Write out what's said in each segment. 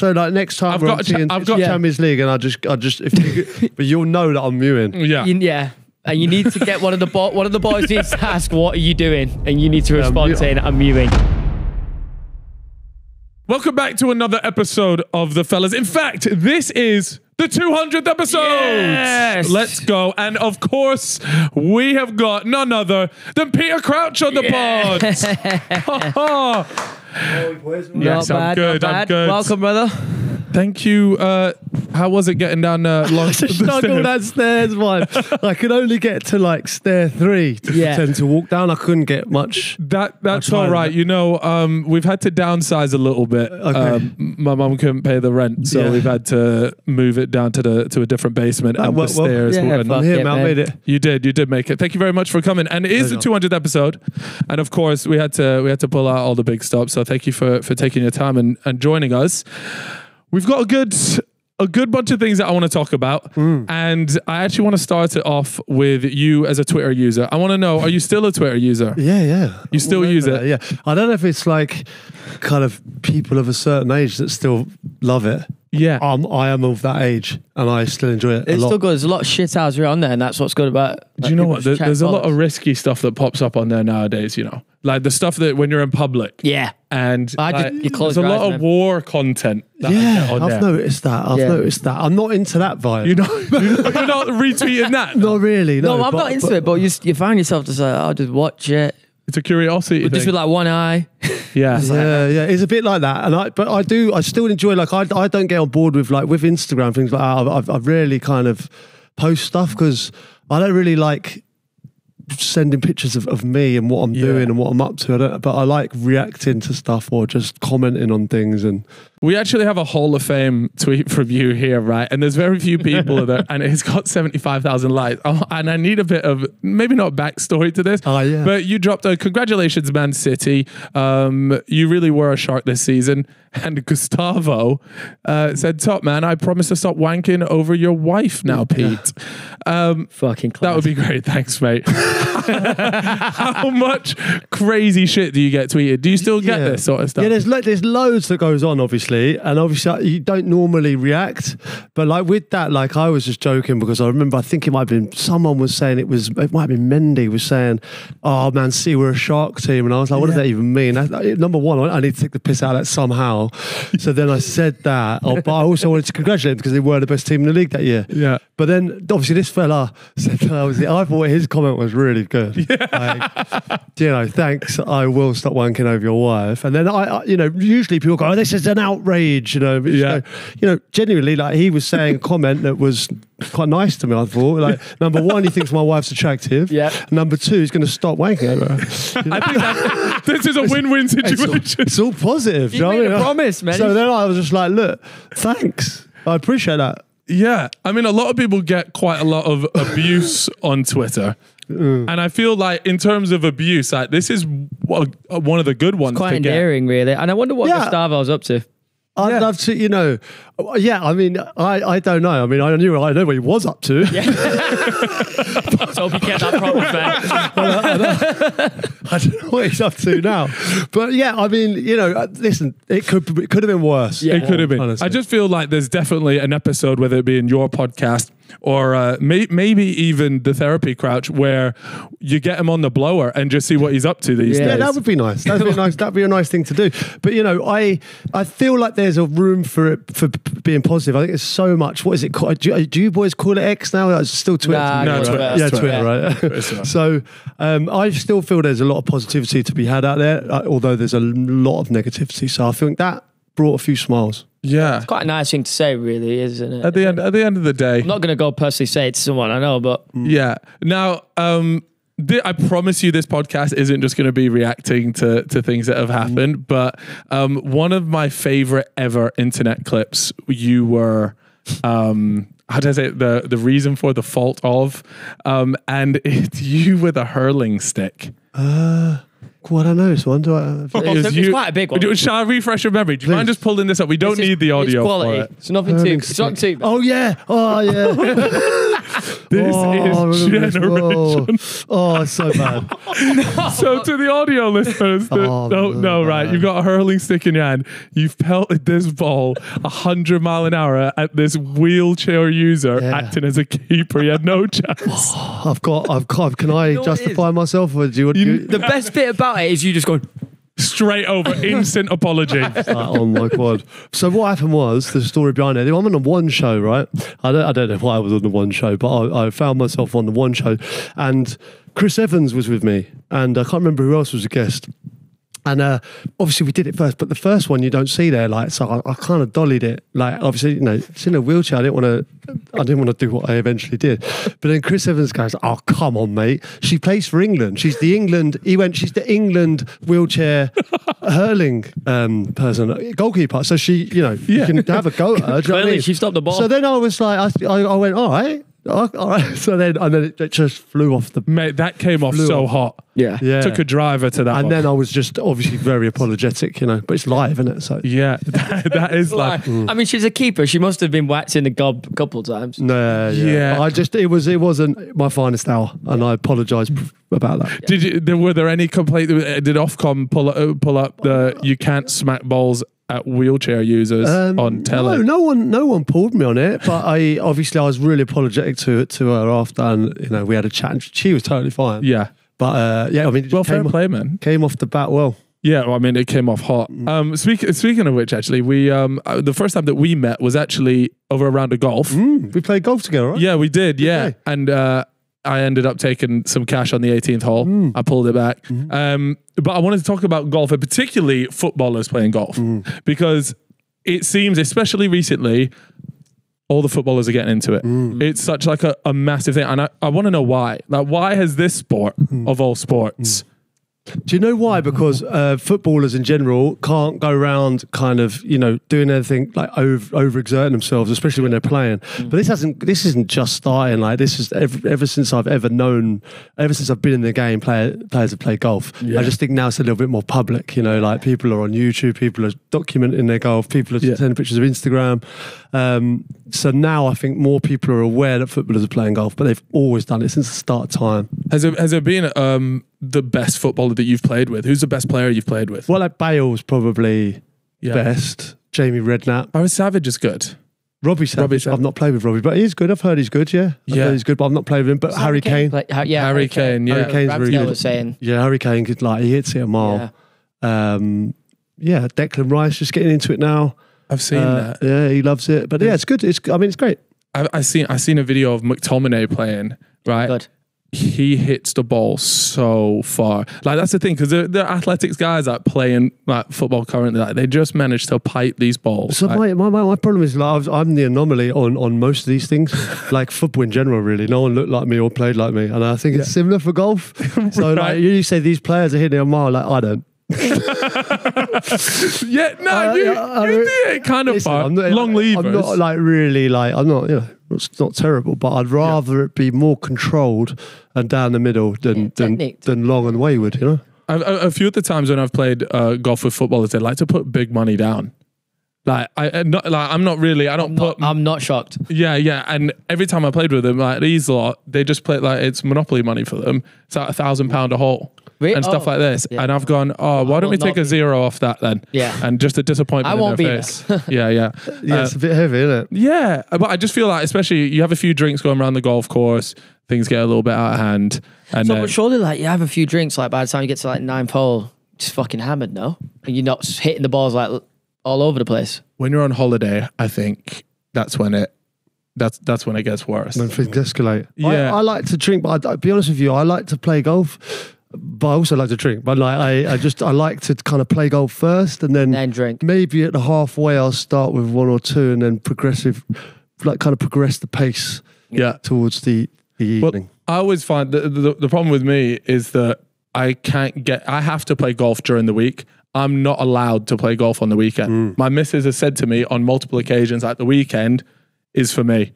So like next time I've got Champions League, and I just but you'll know that I'm mewing. Yeah. Yeah. And you need to get one of the boys needs to ask, what are you doing? And you need to respond saying, I'm mewing. Welcome back to another episode of The Fellas. In fact, this is the 200th episode. Yes. Let's go. And of course, we have got none other than Peter Crouch on the pod. Yes, I'm good. Welcome, brother. Thank you. How was it getting down long Struggle that stairs one. I could only get to like stair 3 to pretend to walk down. I couldn't get much. That's all right. You know, we've had to downsize a little bit. Okay. My mum couldn't pay the rent, so we've had to move it down to a different basement and the stairs. I'm here, man. I made it. You did make it. Thank you very much for coming. And it is the 200th episode, and of course we had to pull out all the big stops. So thank you for taking your time and joining us. We've got a good bunch of things that I want to talk about. And I actually want to start it off with you as a Twitter user. I want to know, are you still a Twitter user? Yeah. You still use it? Yeah. I don't know if it's like kind of people of a certain age that still love it. Yeah. I am of that age and I still enjoy it a lot. It's still good. There's a lot of shit out on there, and that's what's good about it. Do you know what? There's a lot of risky stuff that pops up on there nowadays, you know? Like the stuff that when you're in public. Yeah. And there's a your lot eyes, of war content. I've noticed that. I've noticed that. I'm not into that vibe. You're not retweeting that? Not really. No, I'm not into it, but you find yourself just like, I'll just watch it. It's a curiosity. Just with like one eye. Yeah. Yeah. It's a bit like that. And I still enjoy, like, I don't get on board with Instagram, things like that. I rarely kind of post stuff because I don't really like sending pictures of me and what I'm doing and what I'm up to. But I like reacting to stuff or just commenting on things. And we actually have a Hall of Fame tweet from you here, right? And there's very few people that, and it's got 75,000 likes. And I need a bit of, maybe not backstory to this, but you dropped a congratulations, Man City. You really were a shark this season. And Gustavo said, top man, I promise to stop wanking over your wife now, Pete. Fucking class. That would be great. Thanks, mate. How much crazy shit do you get tweeted? Do you still get this sort of stuff? Yeah, there's loads that goes on, obviously. And obviously you don't normally react. But like with that, like I was just joking because I remember, I think it might have been, someone was saying it might have been Mendy was saying, oh man, see, we're a shark team. And I was like, what does that even mean? Number one, I need to take the piss out of that somehow. So then I said that, but I also wanted to congratulate him because they were the best team in the league that year. Yeah. But then obviously this fella said that I thought his comment was really good. Yeah. Like, thanks, I will stop wanking over your wife. And then I usually people go, oh, this is an outrage, But, genuinely, like he was saying a comment that was quite nice to me, I thought. Like, number one, he thinks my wife's attractive. Yeah. Number two, he's going to stop wanking over her. I think this is a win-win situation. It's all positive. You made a promise, man. So then I was just like, look, thanks. I appreciate that. Yeah. I mean, a lot of people get quite a lot of abuse on Twitter. And I feel like in terms of abuse, like this is one of the good ones. It's quite endearing, really. And I wonder what Gustavo's up to. I'd love to, I mean, I don't know. I mean, I know what he was up to. Yeah. So he kept that promise, man. I don't know what he's up to now. But yeah, I mean, listen, it could have been worse. Yeah. It could have been. Honestly. I just feel like there's definitely an episode, whether it be in your podcast or maybe even the Therapy Crouch, where you get him on the blower and just see what he's up to these days. Yeah, that would be nice. That'd be nice. That'd be a nice thing to do. But I feel like there's a room for being positive. I think there's so much. What is it called? Do you boys call it X now? It's still Twitter. Twitter, right? So I still feel there's a lot of positivity to be had out there, although there's a lot of negativity. So I think that brought a few smiles. Yeah, it's quite a nice thing to say, really, isn't it? At the end of the day, I'm not going to go personally say it to someone I know, but yeah. Now, I promise you, this podcast isn't just going to be reacting to things that have happened. But one of my favorite ever internet clips, you were. How do I say it? The reason for the fault of, and it's you with a hurling stick. What I know this one. It's quite a big one. Shall I refresh your memory? Do you mind just pulling this up? We don't need the audio for it. It's nothing too. It's not too bad. Oh yeah. This is generation. Oh, it's so bad. So to the audio listeners that don't know, right, you've got a hurling stick in your hand. You've pelted this ball 100 mile an hour at this wheelchair user acting as a keeper. He had no chance. I've got. Can I justify myself, or do you? The best bit about it is you just going straight over, instant apology. Oh my god! So what happened was the story behind it. I'm on the One show, right? I don't know why I was on the One show, but I found myself on the One show, and Chris Evans was with me, and I can't remember who else was a guest. And obviously we did it first, but the first one you don't see there, like, so I kind of dollied it. Like, obviously, it's in a wheelchair. I didn't want to do what I eventually did. But then Chris Evans goes, "Oh, come on, mate. She plays for England. She's the England." She's the England wheelchair hurling person, goalkeeper. So she, you can have a go at her. Clearly, she stopped the ball. So then I was like, I went, all right. All right. So then it just flew off the... Mate, that came off so hot. Yeah. Took a driver to that and one. Then I was just obviously very apologetic, but it's live, isn't it? So yeah, that is like... I mean, she's a keeper. She must have been whacked in the gob a couple of times. No, yeah. It wasn't my finest hour, and I apologise about that. Were there any complaints? Did Ofcom pull up the you can't smack balls at wheelchair users on tele? No one pulled me on it, but I was really apologetic to her after, and we had a chat, and she was totally fine. Yeah, but fair play, man. Came off the bat well. Yeah, well, I mean, it came off hot. Speaking of which, actually, we the first time that we met was actually over a round of golf. We played golf together, right? Yeah, we did. Yeah, okay. And I ended up taking some cash on the 18th hole. I pulled it back. But I wanted to talk about golf, and particularly footballers playing golf, because it seems, especially recently, all the footballers are getting into it. It's such like a massive thing. And I want to know why. Like, why has this sport of all sports... Do you know why? Because footballers in general can't go around kind of, doing anything like overexerting themselves, especially when they're playing. But this isn't just starting. Like, this is ever since I've been in the game, players have played golf. Yeah. I just think now it's a little bit more public, like people are on YouTube, people are documenting their golf, people are sending pictures of Instagram. So now I think more people are aware that footballers are playing golf, but they've always done it since the start of time. Has there been the best footballer that you've played with? Who's the best player you've played with? Well, like Bale's probably best. Jamie Redknapp. Savage is good. Robbie Savage. I've not played with Robbie, but he's good. I've heard he's good, yeah. I've heard he's good, but I've not played with him. But Harry Kane. Harry Kane, yeah. Harry Kane's really good. Was saying. Yeah, Harry Kane could, he hits it a mile. Yeah. Declan Rice just getting into it now. I've seen that. Yeah, he loves it. But yeah, it's good. It's great. I seen a video of McTominay playing, right? Good. He hits the ball so far. Like, that's the thing, because they're athletics guys that playing like football currently. Like, they just manage to pipe these balls. So my problem is, I'm the anomaly on most of these things. Like football in general, really. No one looked like me or played like me, and I think it's similar for golf. So right. You say these players are hitting a mile, like I don't. You did it kind of far. Long levers. I'm not I'm not, it's not terrible, but I'd rather it be more controlled and down the middle than long and wayward, A few of the times when I've played golf with footballers, they like to put big money down. I'm not shocked. Yeah. And every time I played with them, like these lot, they just play like it's Monopoly money for them. It's like £1,000 a hole. And stuff like this. Yeah. And I've gone, why don't we take a zero off that then? Yeah. And just a disappointment in their face. Yeah. Yeah, it's a bit heavy, isn't it? Yeah. But I just feel like, especially you have a few drinks going around the golf course, things get a little bit out of hand. And but surely you have a few drinks, by the time you get to ninth hole, just fucking hammered, no? And you're not hitting the balls all over the place. When you're on holiday, I think that's when it gets worse. When things escalate. Yeah. I like to drink, but I'll be honest with you, I like to play golf. But I also like to drink. But I like to kind of play golf first and then drink. Maybe at the halfway I'll start with one or two and then progress the pace towards the evening. I always find the problem with me is that I have to play golf during the week. I'm not allowed to play golf on the weekend. My missus has said to me on multiple occasions, like, the weekend is for me.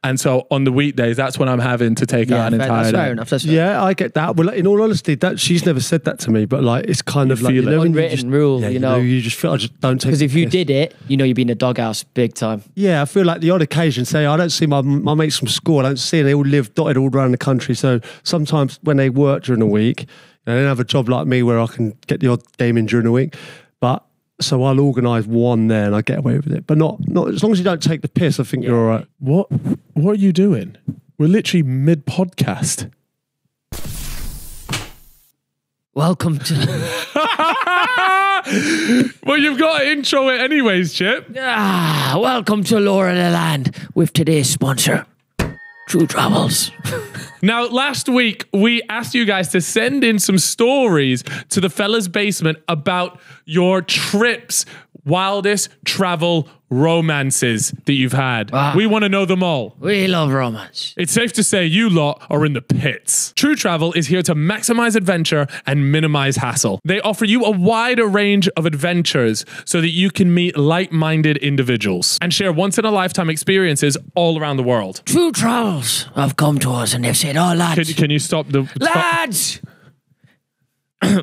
And so on the weekdays, that's when I'm having to take out an entire that's day. fair enough. That's fair. Yeah, I get that. Well, in all honesty, that she's never said that to me, but like it's kind of like feel it. when Unwritten rule, you know. you just feel I just don't take. Because if you the piss. did it, you know you'd be in a doghouse big time. Yeah, I feel like the odd occasion, say I don't see my mates from school, I don't see them, they all live dotted all around the country. So sometimes when they work during the week, they don't have a job like me where I can get the odd game in during the week. But so I'll organise one there and I get away with it. But not as long as you don't take the piss, I think you're all right. What are you doing? We're literally mid-podcast. Welcome to... Well, you've got to intro it anyways, Chip. welcome to Lore of the Land with today's sponsor, True Travels. Now, last week, we asked you guys to send in some stories to the Fella's Basement about your trips, wildest travel romances that you've had. Wow. We want to know them all. We love romance. It's safe to say you lot are in the pits. True Travel is here to maximize adventure and minimize hassle. They offer you a wider range of adventures so that you can meet like-minded individuals and share once-in-a-lifetime experiences all around the world. True Travels have come to us and they've said, oh, lads. Can you stop the... Lads!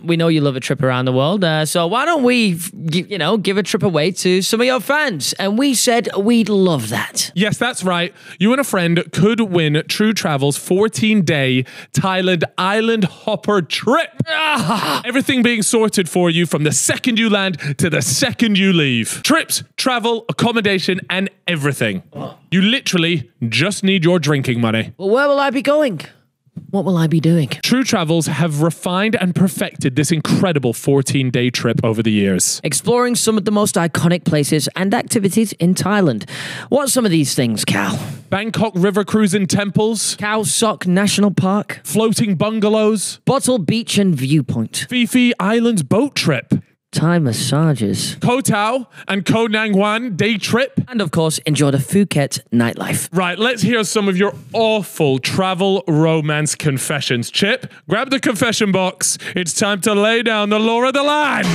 We know you love a trip around the world, so why don't we, give a trip away to some of your fans? And we said we'd love that. Yes, that's right. You and a friend could win True Travel's 14-day Thailand island hopper trip. Everything being sorted for you from the second you land to the second you leave. Trips, travel, accommodation, and everything. You literally just need your drinking money. Well, where will I be going? What will I be doing? True Travels have refined and perfected this incredible 14-day trip over the years. Exploring some of the most iconic places and activities in Thailand. What's some of these things, Cal? Bangkok river cruising temples. Khao Sok National Park. Floating bungalows. Bottle Beach and Viewpoint. Phi Phi Islands boat trip. Thai massages. Koh Tao and Koh Nang Wan day trip. And of course, enjoy the Phuket nightlife. Right, let's hear some of your awful travel romance confessions. Chip, grab the confession box. It's time to lay down the lore of the land.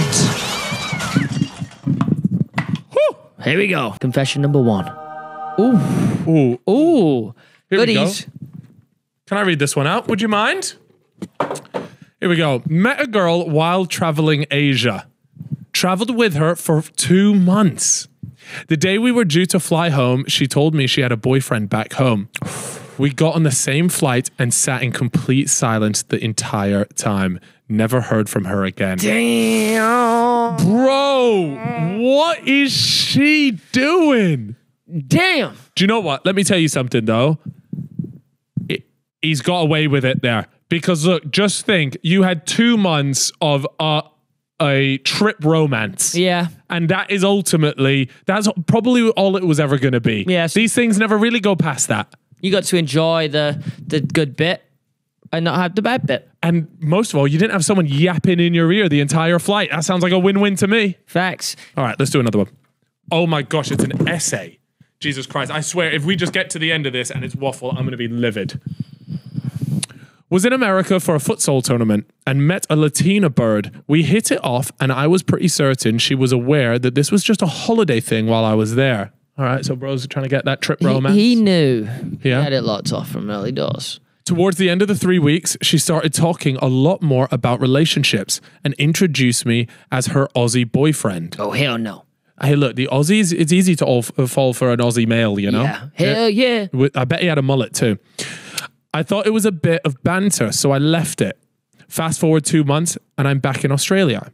Whew. Here we go. Confession number 1. Ooh. Ooh. Ooh. Here Goodies. we go. Can I read this one out? Would you mind? Here we go. Met a girl while traveling Asia. Traveled with her for 2 months. The day we were due to fly home, she told me she had a boyfriend back home. We got on the same flight and sat in complete silence the entire time. Never heard from her again. Damn. Bro, what is she doing? Damn. Do you know what? Let me tell you something, though. He's got away with it there. Because look, just think, you had 2 months of a trip romance. Yeah. And that is ultimately, that's probably all it was ever going to be. Yes. These things never really go past that. You got to enjoy the good bit and not have the bad bit. And most of all, you didn't have someone yapping in your ear the entire flight. That sounds like a win-win to me. Facts. All right, let's do another one. Oh my gosh, it's an essay. Jesus Christ. I swear, if we just get to the end of this and it's waffle, I'm going to be livid. Was in America for a futsal tournament and met a Latina bird. We hit it off and I was pretty certain she was aware that this was just a holiday thing while I was there. All right, so bro's trying to get that trip romance. He knew. Yeah. He had it locked off from early doors. Towards the end of the 3 weeks, she started talking a lot more about relationships and introduced me as her Aussie boyfriend. Oh, hell no. Hey, look, the Aussies, it's easy to fall for an Aussie male, you know? Yeah. Hell yeah. I bet he had a mullet too. I thought it was a bit of banter, so I left it. Fast forward 2 months, and I'm back in Australia.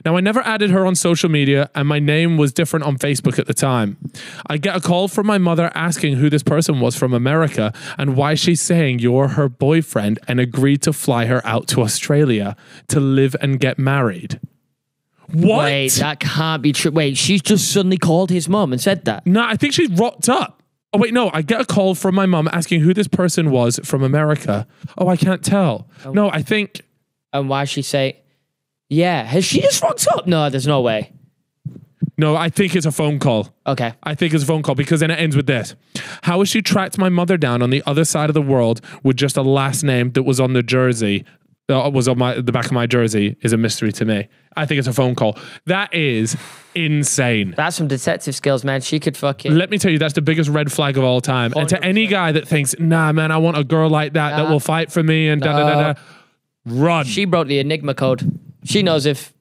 Now, I never added her on social media, and my name was different on Facebook at the time. I get a call from my mother asking who this person was from America and why she's saying you're her boyfriend and agreed to fly her out to Australia to live and get married. What? Wait, that can't be true. Wait, she's just suddenly called his mum and said that? No, I think she's rocked up. Oh, wait, no. I get a call from my mum asking who this person was from America. Oh, I can't tell. Oh. No, I think... And why she say... Yeah, has she just rocked up? No, there's no way. No, I think it's a phone call. Okay. I think it's a phone call because then it ends with this. How has she tracked my mother down on the other side of the world with just a last name that was on the jersey that was on the back of my jersey is a mystery to me. I think it's a phone call. That is insane. That's some detective skills, man. She could fucking... Let me tell you, that's the biggest red flag of all time. 100%. And to any guy that thinks, nah, man, I want a girl like that will fight for me and run. She broke the Enigma code. She knows if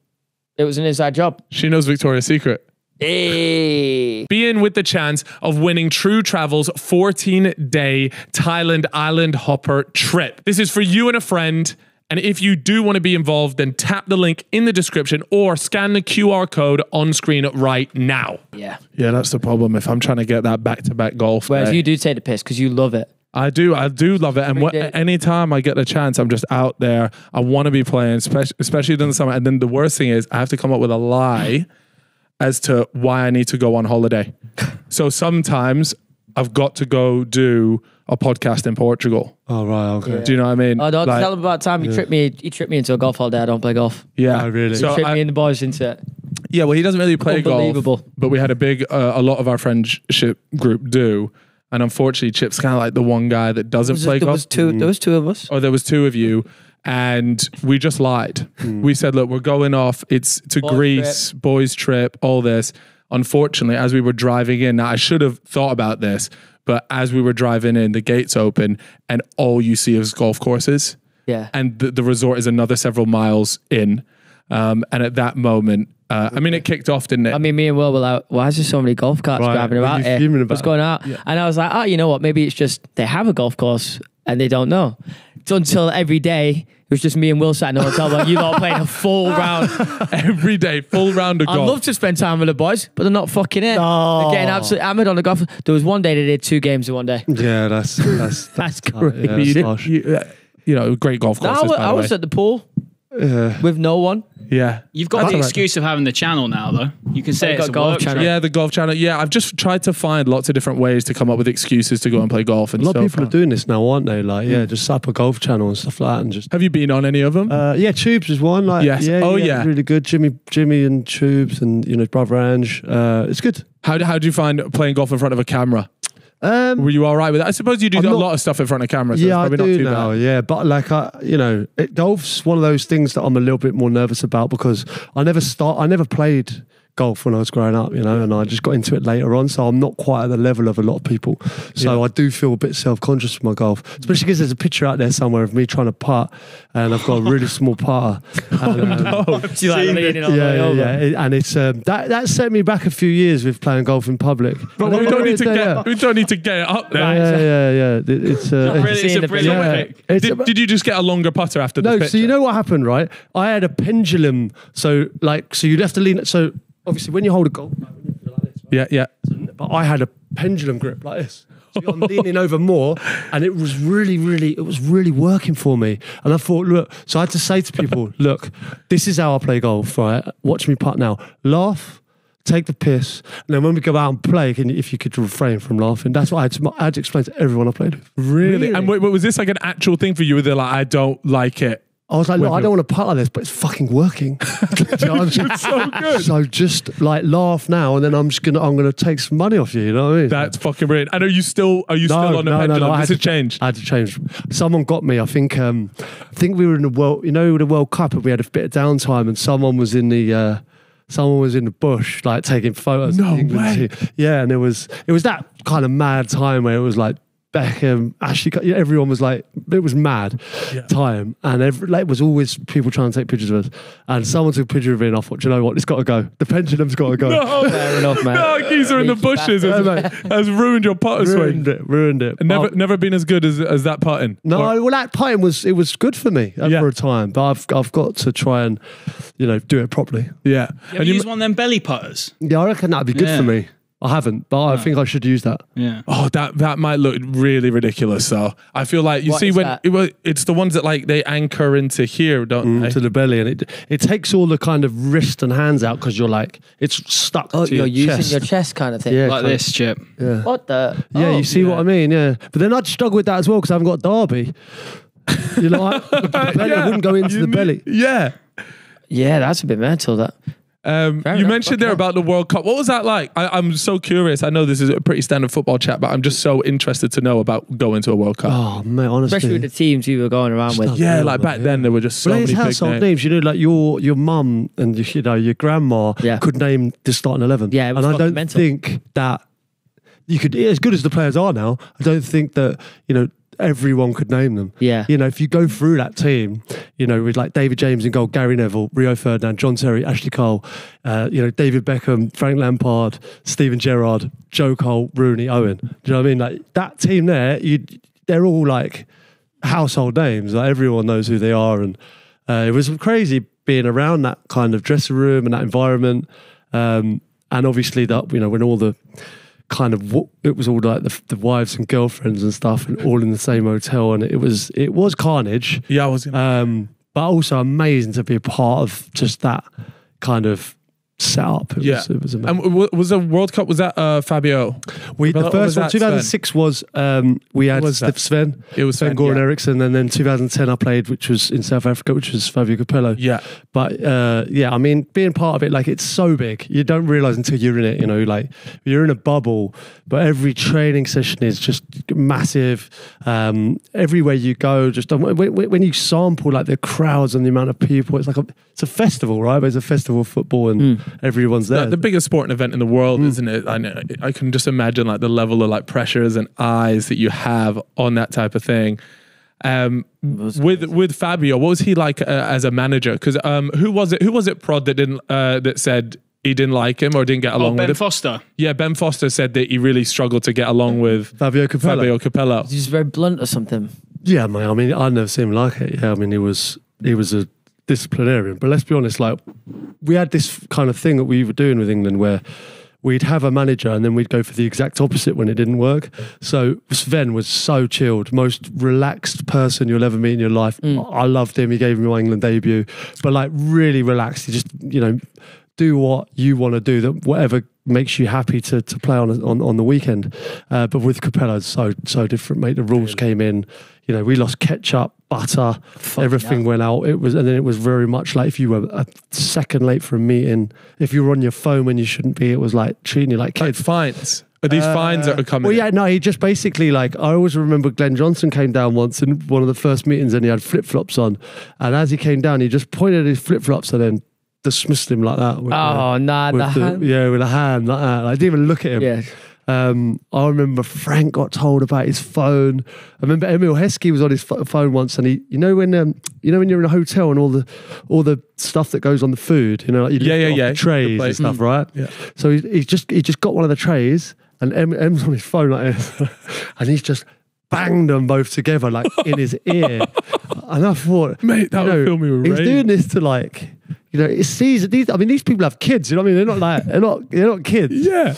it was an inside job. She knows Victoria's Secret. Hey. Be in with the chance of winning True Travel's 14-day Thailand island hopper trip. This is for you and a friend. And if you do want to be involved, then tap the link in the description or scan the QR code on screen right now. Yeah. Yeah, that's the problem if I'm trying to get that back-to-back golf. Whereas you do take the piss because you love it. I do love it. And anytime I get the chance, I'm just out there. I want to be playing, especially during the summer. And then the worst thing is I have to come up with a lie as to why I need to go on holiday. So sometimes I've got to go do a podcast in Portugal. Oh, right, okay. Yeah. Do you know what I mean? Oh, don't tell him about time. He tricked me into a golf holiday. I don't play golf. Yeah. Oh, really? So he tricked me and the boys into it. Yeah, well, he doesn't really play Unbelievable. golf. But we had a lot of our friendship group do. And unfortunately, Chip's kind of like the one guy that doesn't play golf. There was two of us. Oh, there was two of you. And we just lied. We said, look, we're going off. It's to Greece, boys trip, all this. Unfortunately, as we were driving in, now I should have thought about this, but as we were driving in, the gates open and all you see is golf courses. Yeah. And the resort is another several miles in. And at that moment, it kicked off, didn't it? I mean, me and Will were like, why is there so many golf carts driving about here? What's going on? Yeah. And I was like, oh, you know what? Maybe it's just they have a golf course and they don't know. It's until every day, it was just me and Will sat in the hotel like, you lot playing a full round. Every day, full round of golf. I'd love to spend time with the boys, but they're not fucking it. Oh. They're getting absolutely hammered on the golf. There was one day they did 2 games in one day. Yeah, that's crazy. Great golf courses, I was at the pool with no one. Yeah. You've got the excuse of having the channel now, though. You can say it's a golf channel. Yeah, the golf channel. Yeah, I've just tried to find lots of different ways to come up with excuses to go and play golf. And a lot of people are doing this now, aren't they? Like, just set up a golf channel and stuff like that. And just have you been on any of them? Yeah, Tubes is one. Like, yes. Yeah, really good. Jimmy and Tubes and his brother Ange. It's good. How do you find playing golf in front of a camera? Were you all right with that? I suppose you do a lot of stuff in front of cameras. So yeah, it's probably I do not too now. bad. Yeah, but like golf's one of those things that I'm a little bit more nervous about because I never played golf when I was growing up, and I just got into it later on, so I'm not quite at the level of a lot of people. So I do feel a bit self-conscious with my golf, especially because there's a picture out there somewhere of me trying to putt, and I've got a really small putter. And, and it's that set me back a few years with playing golf in public. But we don't need to get it up there. Yeah. It's a brilliant pick. Did you just get a longer putter after the picture? No, so you know what happened, right? I had a pendulum, so you'd have to lean. So obviously, when you hold a golf, yeah. But I had a pendulum grip like this. So I'm leaning over more, and it was really working for me. And I thought, look, so I had to say to people, look, this is how I play golf, right? Watch me putt now. Laugh, take the piss, and then when we go out and play, if you could refrain from laughing. That's what I had to explain to everyone I played with. Really? And was this like an actual thing for you? Where they're like, I don't like it. I was like, look, I don't want to putt like this, but it's fucking working. It's so good. So just like laugh now, and then I'm gonna take some money off you. You know what I mean? That's fucking brilliant. And are you still on the pendulum? No, I had to change. I had to change. Someone got me. I think we were in the World Cup, and we had a bit of downtime, and someone was in the bush, like taking photos. No way. Yeah, and it was that kind of mad time where it was like Beckham, Ashley, everyone was like, it was mad time, and it was always people trying to take pictures of us, and someone took a picture of me, and I thought, you know what, it's got to go. The pendulum's got to go. No, fair enough, man. No, geezer in the bushes has ruined your putter swing. Ruined it. And never been as good as that putting. No, well, that putting was good for me for a time, but I've got to try and do it properly. Yeah. You ever use one of them belly putters? Yeah, I reckon that'd be good for me. I haven't, but I think I should use that. Yeah. Oh, that might look really ridiculous. So I feel like it's the ones that like they anchor into here, don't they? To the belly, and it takes all the kind of wrist and hands out because you're like it's stuck to your you're chest. using your chest kind of thing. Yeah, like this, Chip. Yeah. What the? Yeah, you see what I mean? Yeah, but then I'd struggle with that as well because I haven't got a derby. The belly wouldn't go into the belly. Yeah. Yeah, that's a bit mental. That. You mentioned there about the World Cup. What was that like? I'm so curious. I know this is a pretty standard football chat, but I'm just so interested to know about going to a World Cup. Oh, mate, honestly. Especially with the teams you were going around with. Yeah, like back then there were just so many big names. You know, like your mum and your grandma could name the starting 11. Yeah, and I don't think that you could, as good as the players are now, I don't think that, everyone could name them. Yeah. If you go through that team, with like David James in goal, Gary Neville, Rio Ferdinand, John Terry, Ashley Cole, David Beckham, Frank Lampard, Steven Gerrard, Joe Cole, Rooney, Owen. Do you know what I mean? Like that team there, they're all like household names. Like everyone knows who they are. And it was crazy being around that kind of dressing room and that environment. And obviously that, when all the kind of it was all like the wives and girlfriends and stuff, and all in the same hotel, and it was carnage. Yeah, I was. But also amazing to be a part of just that kind of setup. It was amazing. And was the World Cup? Was that Fabio? The first one, 2006 was we had Sven. It was Sven Goran Eriksson, and then 2010 I played, which was in South Africa, which was Fabio Copello. Yeah, but I mean, being part of it, like it's so big, you don't realize until you're in it. Like you're in a bubble, but every training session is just massive. Everywhere you go, just when you sample like the crowds and the amount of people, it's a festival, right? But it's a festival of football and. Everyone's there. The biggest sporting event in the world, isn't it? I can just imagine like the level of like pressures and eyes that you have on that type of thing. With Fabio, what was he like as a manager? Because who was it? Prod that said he didn't like him or didn't get along with him? Ben Foster. Yeah, Ben Foster said that he really struggled to get along with Fabio Copello. He's very blunt or something. Yeah, man. I mean, I've never seen him like it. Yeah, I mean, he was a disciplinarian, but let's be honest, like we had this kind of thing that we were doing with England where we'd have a manager and then we'd go for the exact opposite when it didn't work. So Sven was so chilled, most relaxed person you'll ever meet in your life. I loved him. He gave me my England debut, but like really relaxed. He just, do what you want to do, that whatever makes you happy to play on the weekend. But with Copello, it's so different, mate. The rules came in, we lost ketchup, butter, everything went out. And then it was very much like if you were a second late for a meeting, if you were on your phone when you shouldn't be, it was like treating you like kids. Like fines. Are these fines that are coming? Well, yeah, no, he just basically I always remember Glenn Johnson came down once in one of the first meetings and he had flip-flops on. And as he came down, he just pointed at his flip-flops and then dismissed him like that. With a hand like that. I didn't even look at him. Yeah. I remember Frank got told about his phone. I remember Emil Heskey was on his phone once, and he, when you're in a hotel and all the stuff that goes on the food, like the trays and stuff, right? Yeah. So he just got one of the trays, and Em's on his phone like this, and he's just banged them both together like in his ear, and I thought, mate, that would fill me with rage. He's doing this to it's season. These people have kids. They're not kids. Yeah.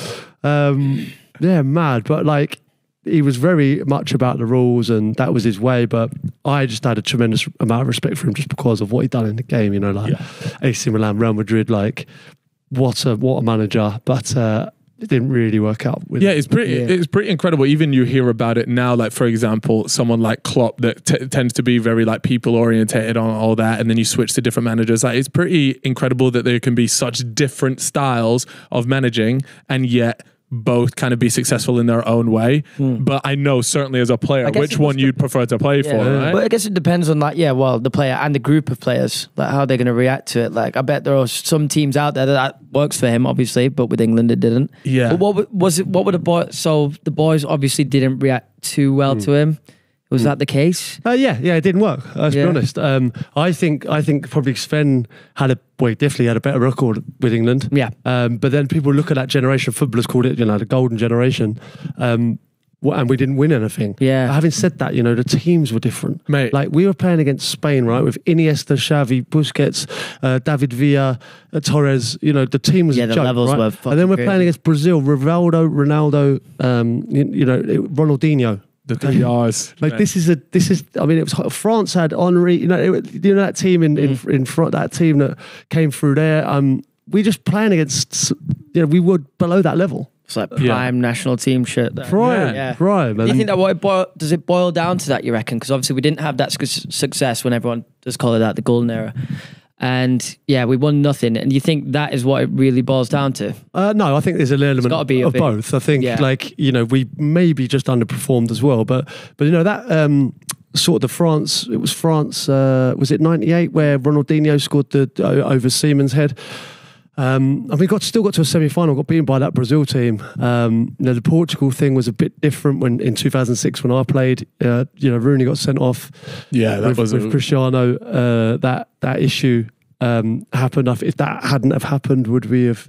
Yeah, mad. But he was very much about the rules, and that was his way. But I just had a tremendous amount of respect for him just because of what he'd done in the game. AC Milan, Real Madrid. What a manager. But it didn't really work out with it's pretty incredible. Even you hear about it now, like for example, someone like Klopp that tends to be very like people orientated on all that, and then you switch to different managers. Like it's pretty incredible that there can be such different styles of managing and yet both kind of be successful in their own way. But I know certainly as a player which one you'd prefer to play for, right? But I guess it depends on the player and the group of players, like how they're going to react to it. Like I bet there are some teams out there that works for him, obviously, but with England it didn't. Yeah. But what were the boys? So the boys obviously didn't react too well to him. Was that the case? It didn't work. Let's be honest. I think probably Sven definitely had a better record with England. Yeah. But then people look at that generation of footballers, called it, the golden generation. And we didn't win anything. Yeah. But having said that, the teams were different. Mate. Like we were playing against Spain, right? With Iniesta, Xavi, Busquets, David Villa, Torres. The team was a joke, levels right? were fucking And then we're crazy. playing against Brazil, Rivaldo, Ronaldo, Ronaldinho. The 3 R's. This is. I mean, it was France had Henry. That team in front. That team that came through there. We just playing against. We were below that level. It's like prime national team shit. Prime. Do you think that does it boil down to that? You reckon? Because obviously we didn't have that success when everyone does call it that, the golden era. And yeah, we won nothing. And you think that is what it really boils down to? No, I think there's an element of both. I think we maybe just underperformed as well. But that sort of France, it was France, was it 98 where Ronaldinho scored over Seaman's head? And we still got to a semi-final, got beaten by that Brazil team. The Portugal thing was a bit different in 2006 when I played. Rooney got sent off. Yeah, with Cristiano. That issue happened. If that hadn't have happened, would we have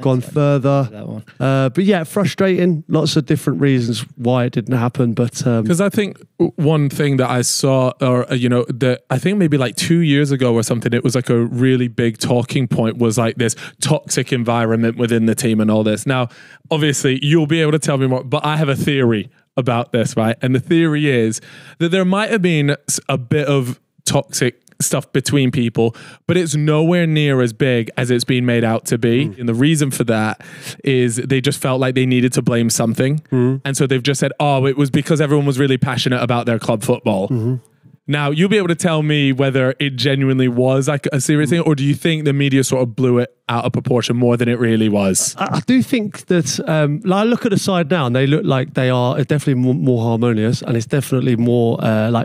gone further? That one. But yeah, frustrating. Lots of different reasons why it didn't happen. But because I think one thing that I saw, or I think maybe like 2 years ago or something, it was like a really big talking point was like this toxic environment within the team and all this. Now, obviously, you'll be able to tell me more, but I have a theory about this, right? And the theory is that there might have been a bit of toxic stuff between people, but it's nowhere near as big as it's been made out to be. And the reason for that is they just felt like they needed to blame something. And so they've just said, oh, it was because everyone was really passionate about their club football. Now, you'll be able to tell me whether it genuinely was like a serious thing, or do you think the media sort of blew it out of proportion more than it really was? I do think that, I look at the side now and they look like they are definitely more harmonious, and it's definitely more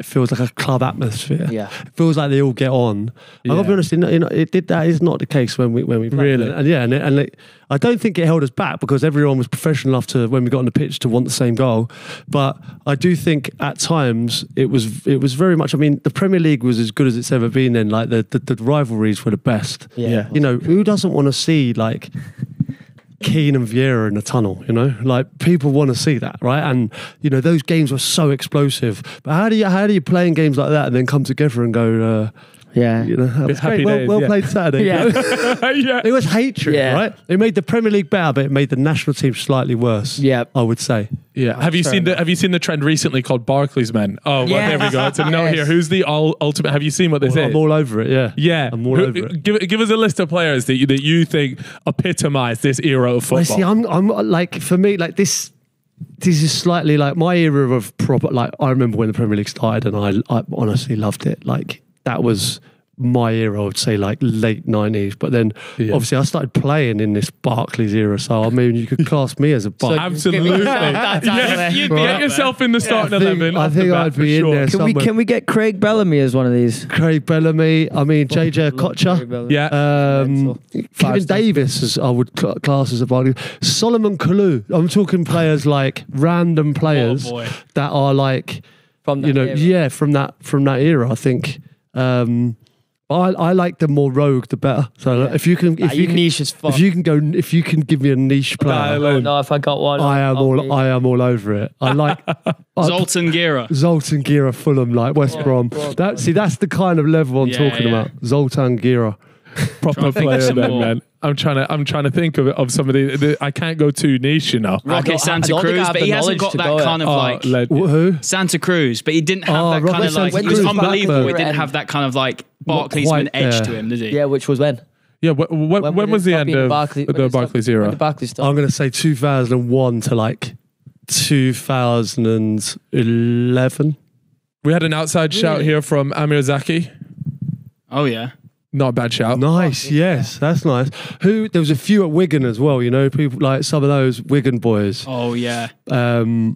feels like a club atmosphere. Yeah, it feels like they all get on. Yeah. I'll be honest, that is not the case when we played. Really, and I don't think it held us back because everyone was professional enough to, when we got on the pitch, to want the same goal. But I do think at times it was very much. I mean, the Premier League was as good as it's ever been. Then, like the rivalries were the best. Yeah, who doesn't want to see like Keane and Vieira in the tunnel? Like people want to see that, right? And those games were so explosive. But how do you play in games like that and then come together and go? That was Happy great. Well played Saturday. Yeah. It was hatred, right? It made the Premier League better, but it made the national team slightly worse. Yeah, I would say. Yeah. Have you seen the trend recently called Barclaysman? Oh, well, there we go. It's a note here. Who's the ultimate? Have you seen what this is? I'm all over it. Yeah. Yeah. I'm all over it. Give us a list of players that you think epitomise this era of football. See, I'm like, for me, like this is slightly like my era of proper. Like I remember when the Premier League started, and I honestly loved it. Like that was my era, I would say, like late 90s. But then obviously I started playing in this Barclays era, so I mean you could class me as a Barclays. Absolutely. You'd get yourself in the starting 11. I think I'd be in there somewhere. Can we get Craig Bellamy as one of these? Craig Bellamy, I mean JJ Okocha. Yeah. Kevin Davis, I would class as a Barclays. Solomon Kalou. I'm talking players like random players that are like from that era. from that era. I think I like the more rogue, the better. So if you can niche as fuck. If you can give me a niche player, no, if I got one, I am all over it. I like Zoltan Gira, Fulham, like West Brom. That's the kind of level I'm talking about. Zoltan Gira, proper player, man. I'm trying to think of somebody. I can't go too niche, Roque Santa Cruz, but he hasn't got that kind of like who? Santa Cruz, but he didn't have that kind of like. He was unbelievable. He didn't have that kind of like Barclaysman edge to him, did he? Yeah, which was when? Yeah, when was the end of the Barclays era? I'm going to say 2001 to like 2011. We had an outside shout here from Amir Zaki. Oh yeah. Not a bad shout. Nice, yes, that's nice. There was a few at Wigan as well, people like some of those Wigan boys. Oh yeah. I'm